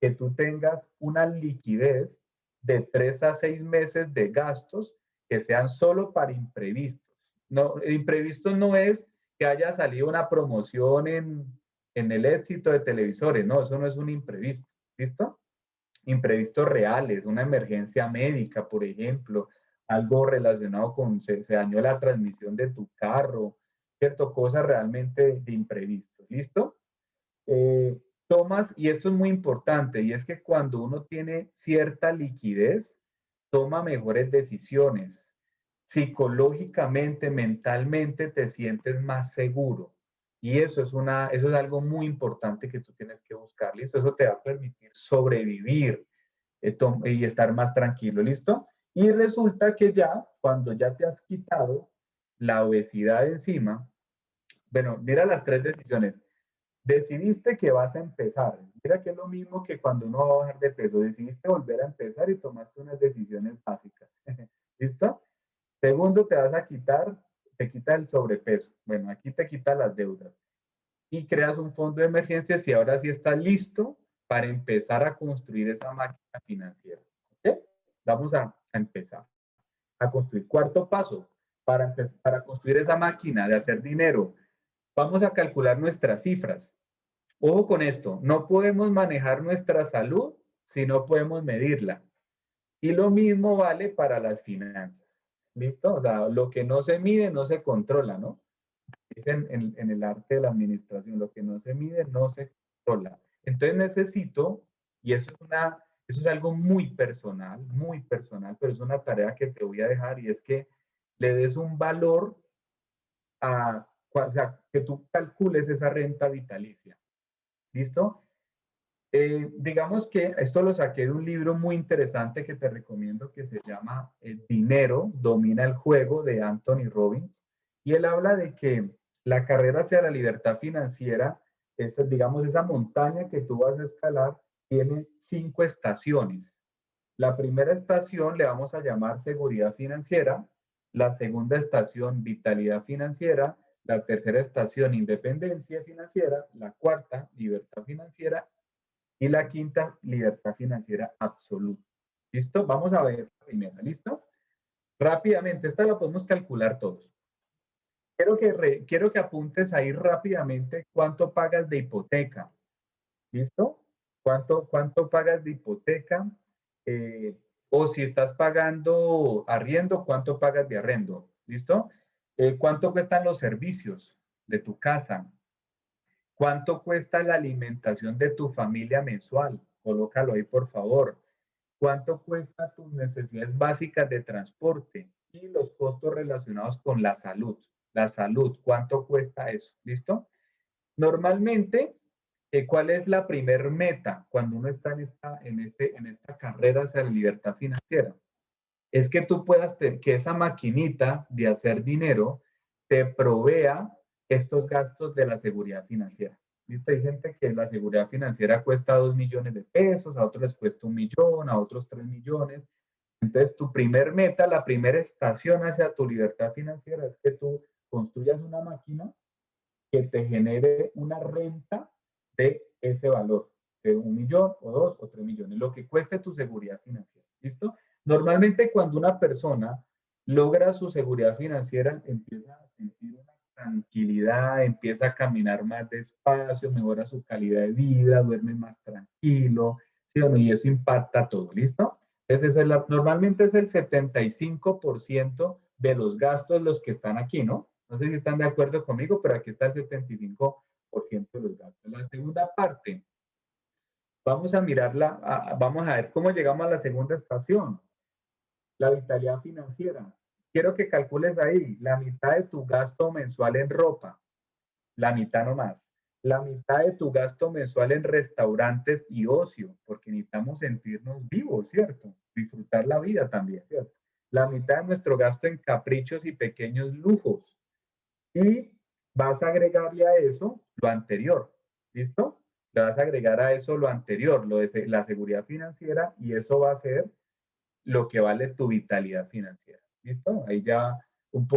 S2: que tú tengas una liquidez de 3 a 6 meses de gastos que sean solo para imprevistos. No, el imprevisto no es que haya salido una promoción en el éxito de televisores, no, eso no es un imprevisto, ¿listo? Imprevistos reales, una emergencia médica, por ejemplo, algo relacionado con se dañó la transmisión de tu carro, ¿cierto? Cosas realmente de imprevistos, ¿listo? Tomas, y esto es muy importante, y es que cuando uno tiene cierta liquidez, toma mejores decisiones. Psicológicamente, mentalmente, te sientes más seguro. Y eso es algo muy importante que tú tienes que buscar, ¿listo? Eso te va a permitir sobrevivir y estar más tranquilo, ¿listo? Y resulta que ya, cuando ya te has quitado la obesidad encima, bueno, mira las 3 decisiones. Decidiste que vas a empezar. Mira que es lo mismo que cuando uno va a bajar de peso. Decidiste volver a empezar y tomaste unas decisiones básicas. ¿Listo? Segundo, te quita el sobrepeso. Bueno, aquí te quita las deudas. Y creas un fondo de emergencias y ahora sí estás listo para empezar a construir esa máquina financiera. ¿Ok? Vamos a empezar a construir. Cuarto paso, para construir esa máquina de hacer dinero, vamos a calcular nuestras cifras. Ojo con esto, no podemos manejar nuestra salud si no podemos medirla. Y lo mismo vale para las finanzas. ¿Listo? O sea, lo que no se mide no se controla, ¿no? Es en el arte de la administración, lo que no se mide no se controla. Entonces necesito, y eso es algo muy personal, pero es una tarea que te voy a dejar y es que le des un valor o sea, que tú calcules esa renta vitalicia. ¿Listo? Digamos que esto lo saqué de un libro muy interesante que te recomiendo que se llama El dinero domina el juego de Anthony Robbins. Y él habla de que la carrera hacia la libertad financiera, digamos, esa montaña que tú vas a escalar, tiene 5 estaciones. La primera estación le vamos a llamar seguridad financiera, la segunda estación vitalidad financiera, la tercera estación independencia financiera, la cuarta libertad financiera y la quinta libertad financiera absoluta. ¿Listo? Vamos a ver la primera, ¿listo? Rápidamente, esta la podemos calcular todos. Quiero que apuntes ahí rápidamente cuánto pagas de hipoteca. ¿Listo? ¿Cuánto pagas de hipoteca? O si estás pagando arriendo, ¿cuánto pagas de arriendo? ¿Listo? ¿Cuánto cuestan los servicios de tu casa? ¿Cuánto cuesta la alimentación de tu familia mensual? Colócalo ahí, por favor. ¿Cuánto cuesta tus necesidades básicas de transporte? Y los costos relacionados con la salud. La salud, ¿cuánto cuesta eso? ¿Listo? Normalmente, ¿cuál es la primer meta cuando uno está en esta carrera hacia la libertad financiera? Es que tú puedas tener, que esa maquinita de hacer dinero te provea estos gastos de la seguridad financiera. ¿Viste? Hay gente que la seguridad financiera cuesta 2 millones de pesos, a otros les cuesta 1 millón, a otros 3 millones. Entonces, tu primer meta, la primera estación hacia tu libertad financiera es que tú construyas una máquina que te genere una renta de ese valor, de 1 millón o 2 o 3 millones, lo que cueste tu seguridad financiera. ¿Listo? Normalmente cuando una persona logra su seguridad financiera, empieza a sentir una tranquilidad, empieza a caminar más despacio, mejora su calidad de vida, duerme más tranquilo, ¿sí o no? Y eso impacta todo, ¿listo? Entonces, normalmente es el 75% de los gastos los que están aquí, ¿no? No sé si están de acuerdo conmigo, pero aquí está el 75% de los gastos. La segunda parte, vamos a mirarla, vamos a ver cómo llegamos a la segunda estación, la vitalidad financiera. Quiero que calcules ahí la mitad de tu gasto mensual en ropa, la mitad nomás. La mitad de tu gasto mensual en restaurantes y ocio, porque necesitamos sentirnos vivos, ¿cierto? Disfrutar la vida también, ¿cierto? La mitad de nuestro gasto en caprichos y pequeños lujos. Y vas a agregarle a eso lo anterior, ¿listo? Le vas a agregar a eso lo anterior, lo de la seguridad financiera, y eso va a ser lo que vale tu vitalidad financiera, ¿listo? Ahí ya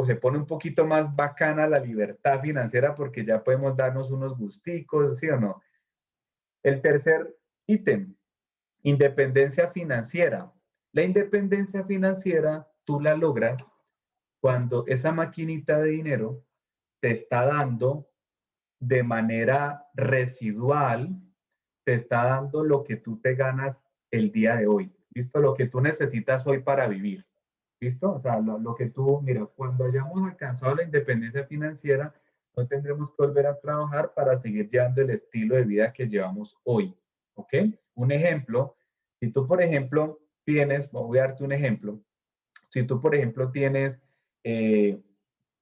S2: se pone un poquito más bacana la libertad financiera porque ya podemos darnos unos gusticos, ¿sí o no? El tercer ítem, independencia financiera. La independencia financiera tú la logras cuando esa maquinita de dinero te está dando de manera residual, te está dando lo que tú te ganas el día de hoy. ¿Listo? Lo que tú necesitas hoy para vivir. ¿Listo? O sea, lo que tú, mira, cuando hayamos alcanzado la independencia financiera, no tendremos que volver a trabajar para seguir llevando el estilo de vida que llevamos hoy. ¿Ok? Un ejemplo, si tú, por ejemplo, voy a darte un ejemplo, si tú, por ejemplo, tienes,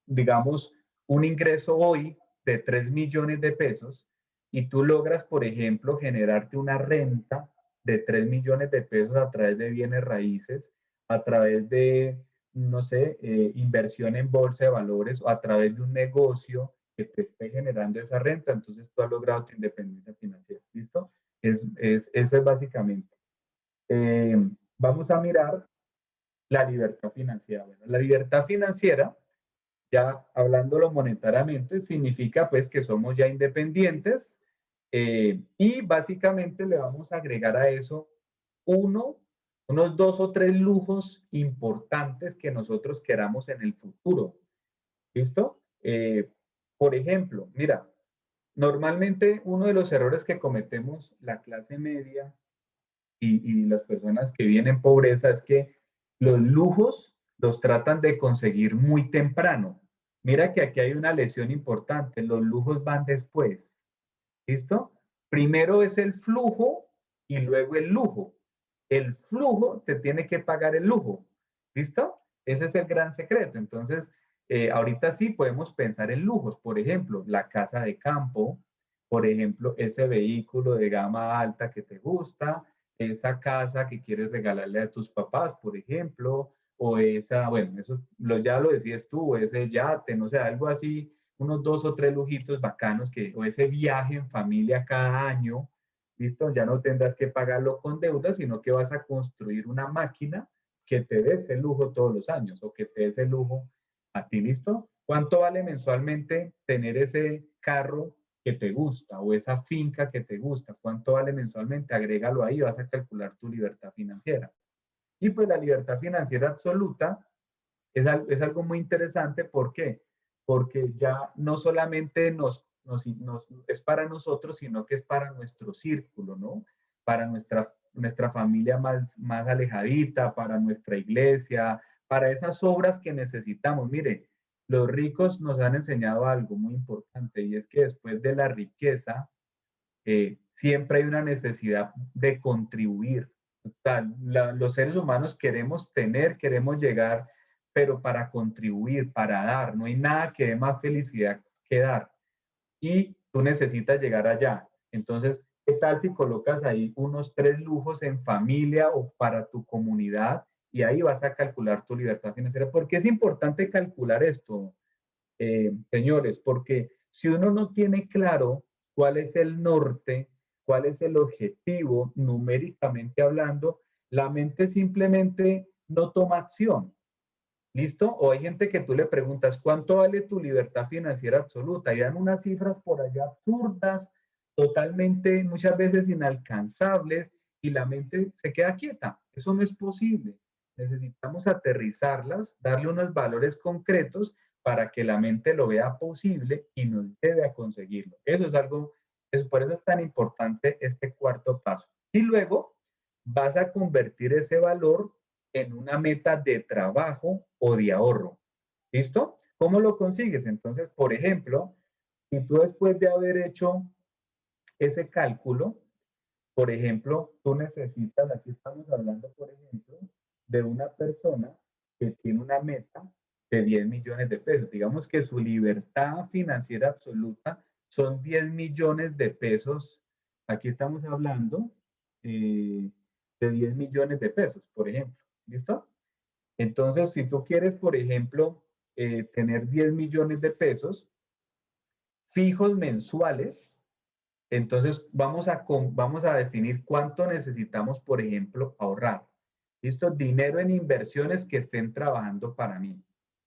S2: digamos, un ingreso hoy de 3 millones de pesos y tú logras, por ejemplo, generarte una renta de 3 millones de pesos a través de bienes raíces, a través de, no sé, inversión en bolsa de valores o a través de un negocio que te esté generando esa renta, entonces tú has logrado tu independencia financiera. ¿Listo? Eso es básicamente. Vamos a mirar la libertad financiera. Bueno, la libertad financiera, ya hablándolo monetariamente, significa pues que somos ya independientes y básicamente le vamos a agregar a eso unos 2 o 3 lujos importantes que nosotros queramos en el futuro. ¿Listo? Por ejemplo, mira, normalmente uno de los errores que cometemos la clase media y las personas que viven en pobreza es que los lujos los tratan de conseguir muy temprano. Mira que aquí hay una lesión importante, los lujos van después. ¿Listo? Primero es el flujo y luego el lujo. El flujo te tiene que pagar el lujo. ¿Listo? Ese es el gran secreto. Entonces, ahorita sí podemos pensar en lujos, por ejemplo, la casa de campo, por ejemplo, ese vehículo de gama alta que te gusta, esa casa que quieres regalarle a tus papás, por ejemplo, o esa, bueno, eso ya lo decías tú, o ese yate, no sé, algo así, unos 2 o 3 lujitos bacanos, o ese viaje en familia cada año, ¿listo? Ya no tendrás que pagarlo con deuda, sino que vas a construir una máquina que te dé ese lujo todos los años, o que te dé ese lujo a ti, ¿listo? ¿Cuánto vale mensualmente tener ese carro que te gusta o esa finca que te gusta? ¿Cuánto vale mensualmente? Agrégalo ahí, vas a calcular tu libertad financiera. Y pues la libertad financiera absoluta es algo muy interesante. ¿Por qué? Porque ya no solamente es para nosotros, sino que es para nuestro círculo, ¿no? Para nuestra familia más alejadita, para nuestra iglesia, para esas obras que necesitamos. Mire, los ricos nos han enseñado algo muy importante y es que después de la riqueza, siempre hay una necesidad de contribuir. Los seres humanos queremos tener, queremos llegar, pero para contribuir, para dar. No hay nada que dé más felicidad que dar. Y tú necesitas llegar allá. Entonces, ¿qué tal si colocas ahí unos 3 lujos en familia o para tu comunidad? Y ahí vas a calcular tu libertad financiera. ¿Por qué es importante calcular esto, señores? Porque si uno no tiene claro cuál es el norte, cuál es el objetivo numéricamente hablando, la mente simplemente no toma acción. ¿Listo? O hay gente que tú le preguntas, ¿cuánto vale tu libertad financiera absoluta? Y dan unas cifras por allá absurdas, totalmente, muchas veces inalcanzables, y la mente se queda quieta. Eso no es posible. Necesitamos aterrizarlas, darle unos valores concretos para que la mente lo vea posible y nos lleve a conseguirlo. Eso es algo, por eso es tan importante este cuarto paso. Y luego vas a convertir ese valor en una meta de trabajo o de ahorro. ¿Listo? ¿Cómo lo consigues? Entonces, por ejemplo, si tú después de haber hecho ese cálculo, por ejemplo, tú necesitas, aquí estamos hablando, por ejemplo, de una persona que tiene una meta de 10 millones de pesos. Digamos que su libertad financiera absoluta son 10 millones de pesos. Aquí estamos hablando de 10 millones de pesos, por ejemplo. ¿Listo? Entonces, si tú quieres, por ejemplo, tener 10 millones de pesos fijos mensuales, entonces vamos a definir cuánto necesitamos, por ejemplo, ahorrar. ¿Listo? Dinero en inversiones que estén trabajando para mí.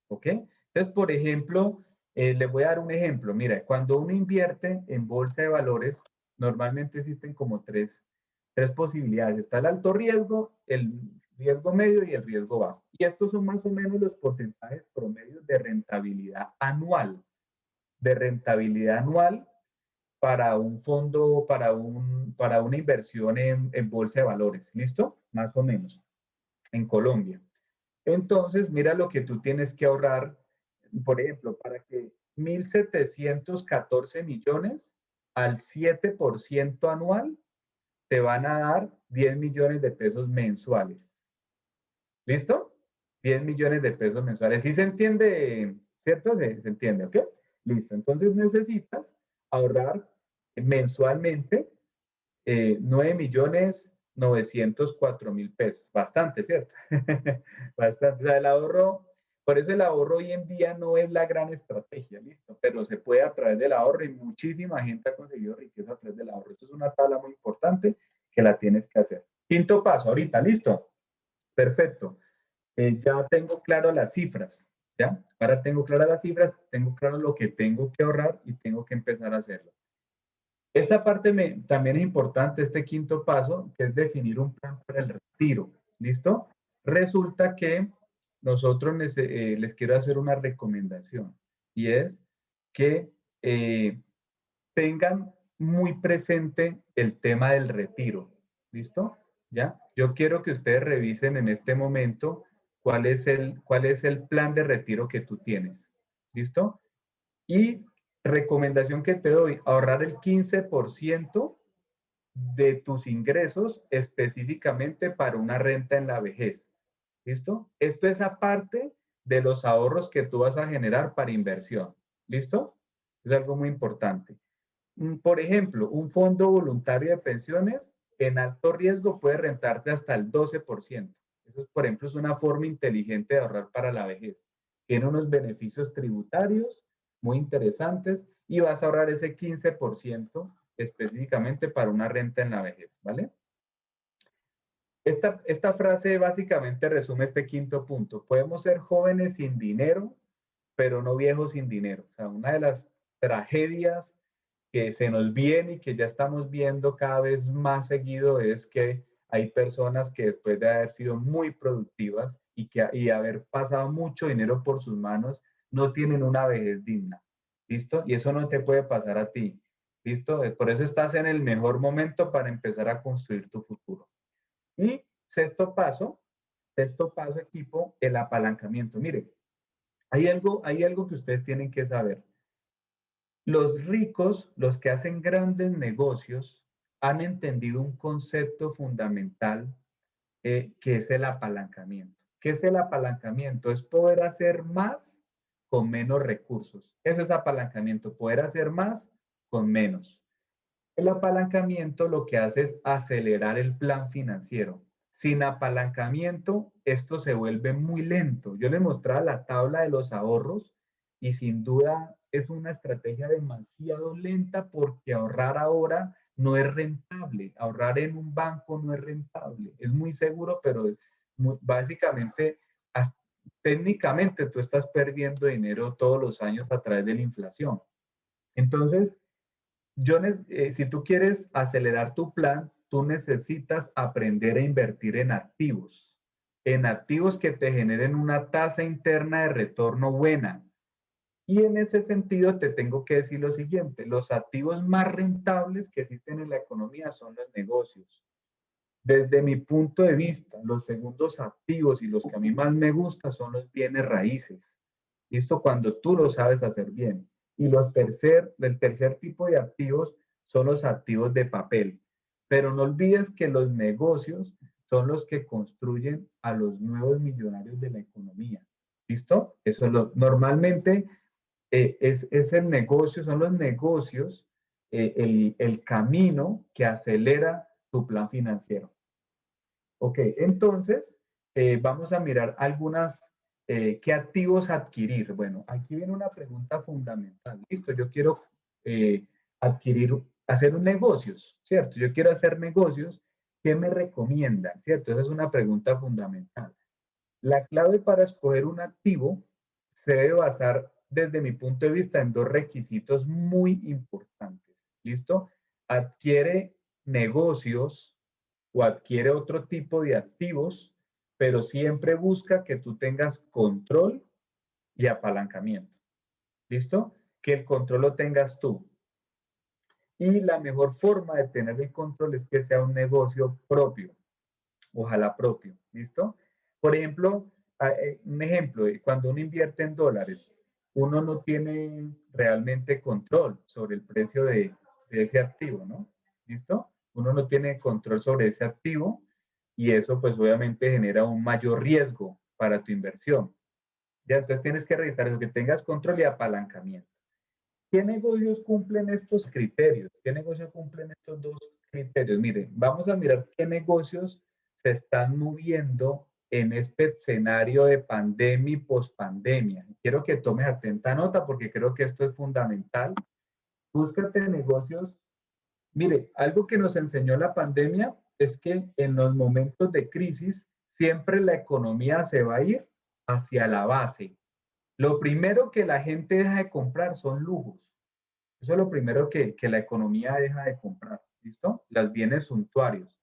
S2: ¿Ok? Entonces, por ejemplo, le voy a dar un ejemplo. Mira, cuando uno invierte en bolsa de valores, normalmente existen como tres posibilidades. Está el alto riesgo, el riesgo medio y el riesgo bajo. Y estos son más o menos los porcentajes promedios de rentabilidad anual. De rentabilidad anual para un fondo, para una inversión en bolsa de valores. ¿Listo? Más o menos, en Colombia. Entonces, mira lo que tú tienes que ahorrar, por ejemplo, para que 1.714 millones al 7% anual te van a dar 10 millones de pesos mensuales. ¿Listo? 10 millones de pesos mensuales. ¿Sí se entiende? ¿Cierto? Se entiende, ¿ok? Listo. Entonces necesitas ahorrar mensualmente 9.904.000 pesos. Bastante, ¿cierto? Bastante. O sea, el ahorro, por eso el ahorro hoy en día no es la gran estrategia, ¿listo? Pero se puede a través del ahorro y muchísima gente ha conseguido riqueza a través del ahorro. Esto es una tabla muy importante que la tienes que hacer. Quinto paso, ahorita, ¿listo? Perfecto. Ya tengo claro las cifras, ¿ya? Ahora tengo claras las cifras, tengo claro lo que tengo que ahorrar y tengo que empezar a hacerlo. Esta parte también es importante, este quinto paso, que es definir un plan para el retiro. ¿Listo? Resulta que nosotros les quiero hacer una recomendación y es que tengan muy presente el tema del retiro. ¿Listo? ¿Ya? Yo quiero que ustedes revisen en este momento cuál es el plan de retiro que tú tienes. ¿Listo? Y recomendación que te doy, ahorrar el 15% de tus ingresos específicamente para una renta en la vejez. ¿Listo? Esto es aparte de los ahorros que tú vas a generar para inversión. ¿Listo? Es algo muy importante. Por ejemplo, un fondo voluntario de pensiones en alto riesgo puede rentarte hasta el 12%. Eso, por ejemplo, es una forma inteligente de ahorrar para la vejez. Tiene unos beneficios tributarios muy interesantes y vas a ahorrar ese 15% específicamente para una renta en la vejez, ¿vale? Esta frase básicamente resume este quinto punto. Podemos ser jóvenes sin dinero, pero no viejos sin dinero. O sea, una de las tragedias que se nos viene y que ya estamos viendo cada vez más seguido es que hay personas que después de haber sido muy productivas y haber pasado mucho dinero por sus manos, no tienen una vejez digna. ¿Listo? Y eso no te puede pasar a ti. ¿Listo? Por eso estás en el mejor momento para empezar a construir tu futuro. Y sexto paso equipo, el apalancamiento. Mire, hay algo que ustedes tienen que saber. Los ricos, los que hacen grandes negocios, han entendido un concepto fundamental que es el apalancamiento. ¿Qué es el apalancamiento? Es poder hacer más con menos recursos. Eso es apalancamiento, poder hacer más con menos. El apalancamiento lo que hace es acelerar el plan financiero. Sin apalancamiento, esto se vuelve muy lento. Yo les mostraba la tabla de los ahorros y sin duda es una estrategia demasiado lenta porque ahorrar ahora no es rentable. Ahorrar en un banco no es rentable. Es muy seguro, pero básicamente, técnicamente tú estás perdiendo dinero todos los años a través de la inflación. Entonces, si tú quieres acelerar tu plan, tú necesitas aprender a invertir en activos que te generen una tasa interna de retorno buena. Y en ese sentido te tengo que decir lo siguiente, los activos más rentables que existen en la economía son los negocios. Desde mi punto de vista, los segundos activos y los que a mí más me gustan son los bienes raíces. Esto cuando tú lo sabes hacer bien. Y el tercer tipo de activos son los activos de papel. Pero no olvides que los negocios son los que construyen a los nuevos millonarios de la economía. ¿Listo? Normalmente es el negocio, son los negocios, el camino que acelera tu plan financiero. Ok, entonces vamos a mirar qué activos adquirir. Bueno, aquí viene una pregunta fundamental. Listo, yo quiero hacer negocios, ¿cierto? Yo quiero hacer negocios. ¿Qué me recomiendan? ¿Cierto? Esa es una pregunta fundamental. La clave para escoger un activo se debe basar, desde mi punto de vista, en dos requisitos muy importantes. ¿Listo? Adquiere negocios o adquiere otro tipo de activos, pero siempre busca que tú tengas control y apalancamiento. ¿Listo? Que el control lo tengas tú. Y la mejor forma de tener el control es que sea un negocio propio, ojalá propio. ¿Listo? Por ejemplo, un ejemplo, cuando uno invierte en dólares, uno no tiene realmente control sobre el precio de ese activo, ¿no? ¿Listo? Uno no tiene control sobre ese activo y eso pues obviamente genera un mayor riesgo para tu inversión. Ya, entonces tienes que revisar eso, que tengas control y apalancamiento. ¿Qué negocios cumplen estos criterios? ¿Qué negocios cumplen estos dos criterios? Miren, vamos a mirar qué negocios se están moviendo en este escenario de pandemia y pospandemia. Quiero que tomes atenta nota porque creo que esto es fundamental. Búscate negocios. Mire, algo que nos enseñó la pandemia es que en los momentos de crisis siempre la economía se va a ir hacia la base. Lo primero que la gente deja de comprar son lujos. Eso es lo primero que la economía deja de comprar, ¿listo? Los bienes suntuarios.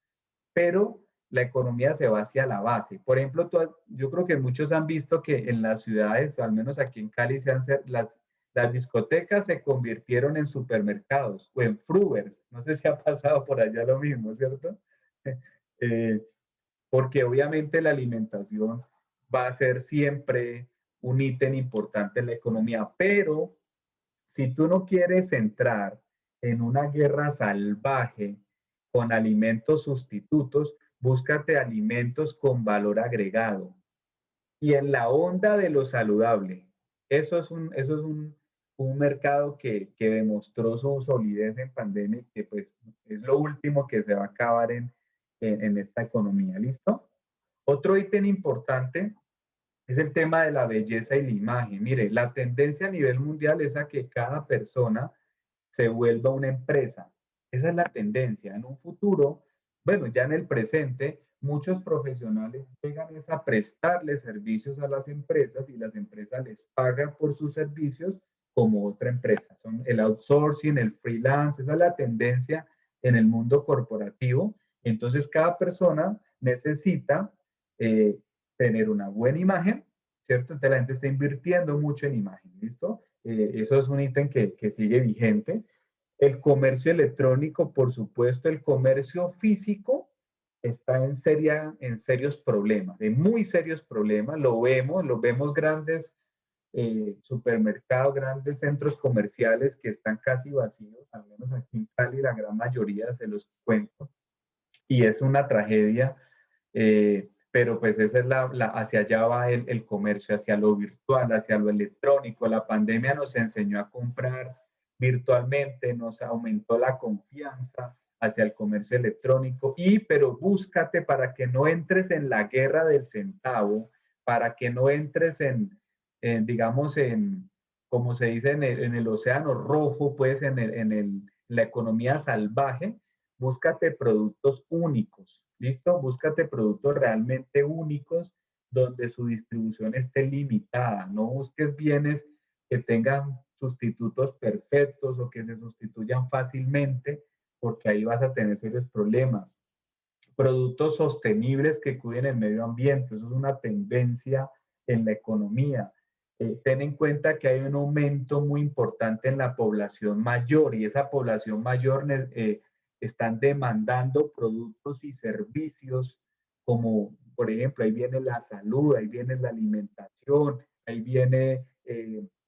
S2: Pero la economía se va hacia la base. Por ejemplo, yo creo que muchos han visto que en las ciudades, o al menos aquí en Cali, las discotecas se convirtieron en supermercados o en frubers. No sé si ha pasado por allá lo mismo, ¿cierto? Eh, porque obviamente la alimentación va a ser siempre un ítem importante en la economía, pero si tú no quieres entrar en una guerra salvaje con alimentos sustitutos, búscate alimentos con valor agregado. y en la onda de lo saludable. Eso es un mercado que demostró su solidez en pandemia y que pues es lo último que se va a acabar en esta economía. ¿Listo? Otro ítem importante es el tema de la belleza y la imagen. Mire, la tendencia a nivel mundial es a que cada persona se vuelva una empresa. Esa es la tendencia. En un futuro, bueno, ya en el presente, muchos profesionales llegan a prestarle servicios a las empresas y las empresas les pagan por sus servicios como otra empresa. Son el outsourcing, el freelance, esa es la tendencia en el mundo corporativo. Entonces, cada persona necesita eh, tener una buena imagen, ¿cierto? Entonces, la gente está invirtiendo mucho en imagen, ¿listo? Eso es un ítem que sigue vigente. El comercio electrónico, por supuesto, el comercio físico está en serios problemas, de muy serios problemas. Lo vemos grandes supermercados, grandes centros comerciales que están casi vacíos, al menos aquí en Cali la gran mayoría se los cuento, y es una tragedia, pero pues esa es hacia allá va el comercio, hacia lo virtual, hacia lo electrónico. La pandemia nos enseñó a comprar virtualmente, nos aumentó la confianza hacia el comercio electrónico, pero búscate para que no entres en la guerra del centavo, para que no entres digamos, como se dice, en el océano rojo, pues en la economía salvaje. Búscate productos únicos, ¿listo? Búscate productos realmente únicos donde su distribución esté limitada. No busques bienes que tengan sustitutos perfectos o que se sustituyan fácilmente, porque ahí vas a tener serios problemas. Productos sostenibles que cuiden el medio ambiente, eso es una tendencia en la economía. Ten en cuenta que hay un aumento muy importante en la población mayor y esa población mayor están demandando productos y servicios como, por ejemplo, ahí viene la salud, ahí viene la alimentación, ahí viene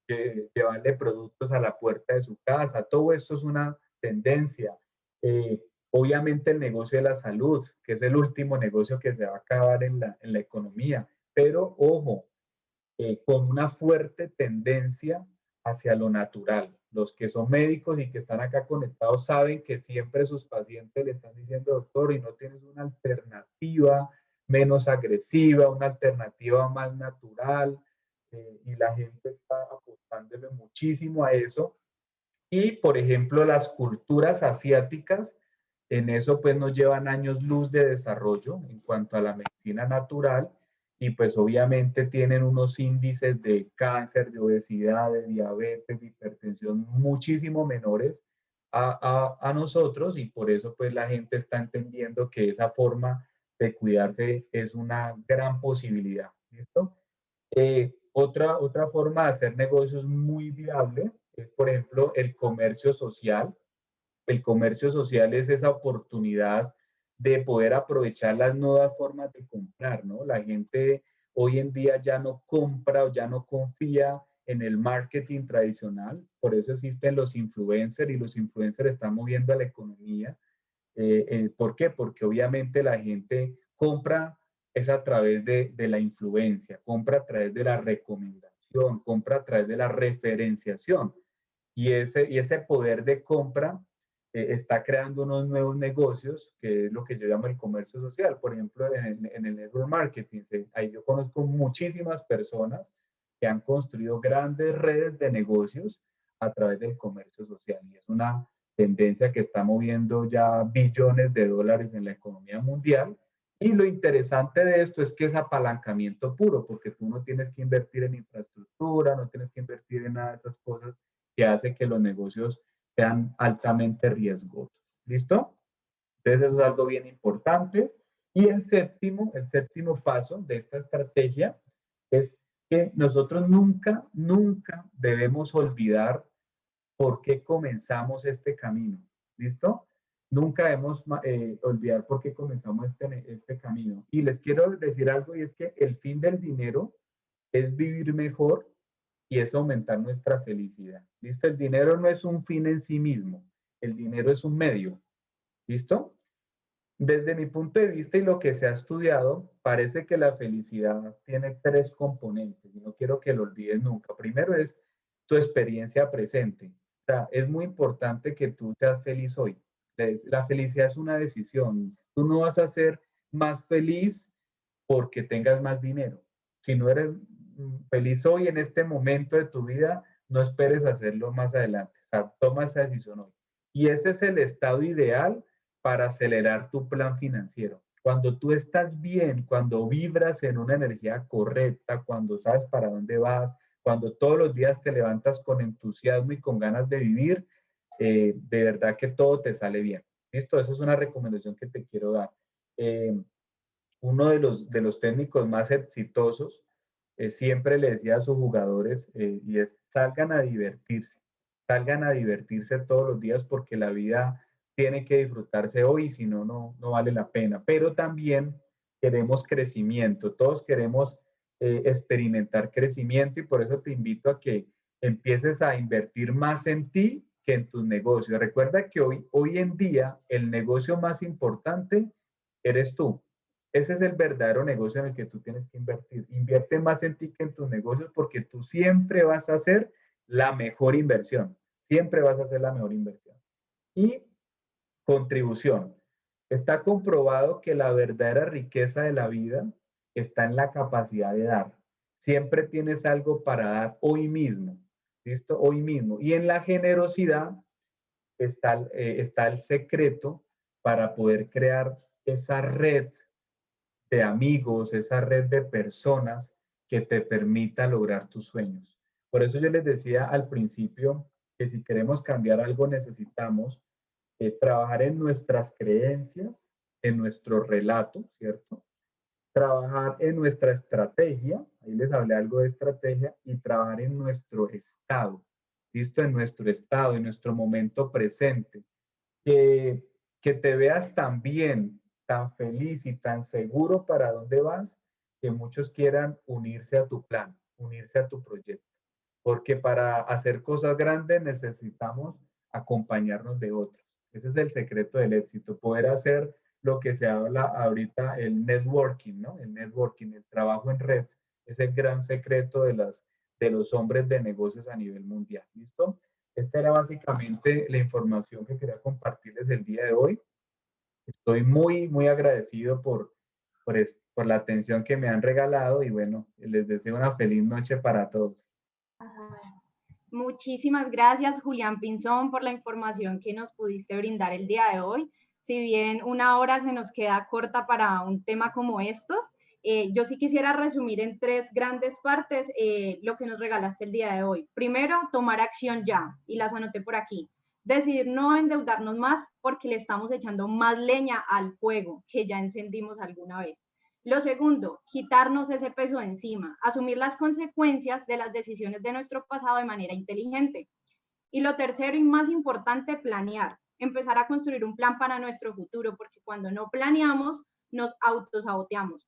S2: llevarle productos a la puerta de su casa. Todo esto es una tendencia. Eh, Obviamente el negocio de la salud, que es el último negocio que se va a acabar en la economía, pero ojo, con una fuerte tendencia hacia lo natural. Los que son médicos y que están acá conectados saben que siempre sus pacientes le están diciendo, doctor, y no tienes una alternativa menos agresiva, una alternativa más natural, y la gente está apostándole muchísimo a eso. Y, por ejemplo, las culturas asiáticas, en eso pues nos llevan años luz de desarrollo en cuanto a la medicina natural y pues obviamente tienen unos índices de cáncer, de obesidad, de diabetes, de hipertensión muchísimo menores a nosotros y por eso pues la gente está entendiendo que esa forma de cuidarse es una gran posibilidad. ¿Listo? Otra forma de hacer negocios muy viable es, por ejemplo, el comercio social. El comercio social es esa oportunidad de poder aprovechar las nuevas formas de comprar, ¿no? La gente hoy en día ya no compra o ya no confía en el marketing tradicional, por eso existen los influencers y los influencers están moviendo a la economía. ¿Por qué? Porque obviamente la gente compra es a través de la influencia, compra a través de la recomendación, compra a través de la referenciación. Y ese poder de compra está creando unos nuevos negocios, que es lo que yo llamo el comercio social. Por ejemplo, en el network marketing, ahí yo conozco muchísimas personas que han construido grandes redes de negocios a través del comercio social. Y es una tendencia que está moviendo ya billones de dólares en la economía mundial. Y lo interesante de esto es que es apalancamiento puro, porque tú no tienes que invertir en infraestructura, no tienes que invertir en nada de esas cosas que hace que los negocios sean altamente riesgosos. ¿Listo? Entonces eso es algo bien importante. Y el séptimo paso de esta estrategia es que nosotros nunca, nunca debemos olvidar por qué comenzamos este camino. ¿Listo? Nunca debemos olvidar por qué comenzamos este camino. Y les quiero decir algo y es que el fin del dinero es vivir mejor y es aumentar nuestra felicidad. ¿Listo? El dinero no es un fin en sí mismo, el dinero es un medio. ¿Listo? Desde mi punto de vista y lo que se ha estudiado, parece que la felicidad tiene tres componentes y no quiero que lo olvides nunca. Primero es tu experiencia presente. O sea, es muy importante que tú seas feliz hoy. La felicidad es una decisión. Tú no vas a ser más feliz porque tengas más dinero. Si no eres feliz hoy en este momento de tu vida, no esperes hacerlo más adelante. O sea, toma esa decisión hoy. Y ese es el estado ideal para acelerar tu plan financiero. Cuando tú estás bien, cuando vibras en una energía correcta, cuando sabes para dónde vas, cuando todos los días te levantas con entusiasmo y con ganas de vivir, de verdad que todo te sale bien. ¿Listo? Eso es una recomendación que te quiero dar. Eh, Uno de los técnicos más exitosos siempre le decía a sus jugadores y es salgan a divertirse todos los días porque la vida tiene que disfrutarse hoy, si no, no vale la pena. Pero también queremos crecimiento, todos queremos experimentar crecimiento y por eso te invito a que empieces a invertir más en ti que en tus negocios. Recuerda que hoy en día el negocio más importante eres tú. Ese es el verdadero negocio en el que tú tienes que invertir. Invierte más en ti que en tus negocios porque tú siempre vas a hacer la mejor inversión. Siempre vas a hacer la mejor inversión. Y contribución. Está comprobado que la verdadera riqueza de la vida está en la capacidad de dar. Siempre tienes algo para dar hoy mismo. ¿Listo? Hoy mismo. Y en la generosidad está el secreto para poder crear esa red de amigos, esa red de personas que te permita lograr tus sueños. Por eso yo les decía al principio que si queremos cambiar algo necesitamos trabajar en nuestras creencias, en nuestro relato, ¿cierto? Trabajar en nuestra estrategia, ahí les hablé algo de estrategia, y trabajar en nuestro estado, ¿listo? En nuestro estado, en nuestro momento presente. Que, que te veas tan bien, tan feliz y tan seguro para dónde vas, que muchos quieran unirse a tu plan, unirse a tu proyecto. Porque para hacer cosas grandes necesitamos acompañarnos de otros. Ese es el secreto del éxito, poder hacer lo que se habla ahorita, el networking, ¿no? El networking, el trabajo en red, es el gran secreto de los hombres de negocios a nivel mundial. ¿Listo? Esta era básicamente la información que quería compartirles el día de hoy. Estoy muy agradecido por la atención que me han regalado y bueno, les deseo una feliz noche para todos.
S3: Muchísimas gracias, Julián Pinzón, por la información que nos pudiste brindar el día de hoy. Si bien una hora se nos queda corta para un tema como estos, yo sí quisiera resumir en tres grandes partes lo que nos regalaste el día de hoy. Primero, tomar acción ya, y las anoté por aquí. Decidir no endeudarnos más porque le estamos echando más leña al fuego que ya encendimos alguna vez. Lo segundo, quitarnos ese peso de encima, asumir las consecuencias de las decisiones de nuestro pasado de manera inteligente. Y lo tercero y más importante, planear, empezar a construir un plan para nuestro futuro, porque cuando no planeamos, nos autosaboteamos.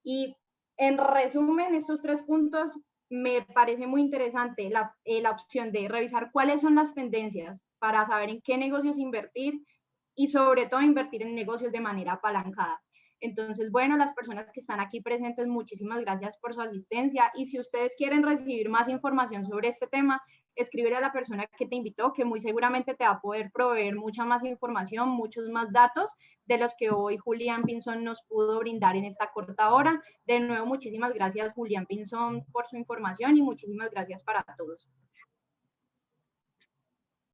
S3: Y en resumen, estos tres puntos me parece muy interesante la opción de revisar cuáles son las tendencias para saber en qué negocios invertir y sobre todo invertir en negocios de manera apalancada. Entonces, bueno, las personas que están aquí presentes, muchísimas gracias por su asistencia y si ustedes quieren recibir más información sobre este tema, escribir a la persona que te invitó, que muy seguramente te va a poder proveer mucha más información, muchos más datos de los que hoy Julián Pinzón nos pudo brindar en esta corta hora. De nuevo, muchísimas gracias Julián Pinzón por su información y muchísimas gracias para todos.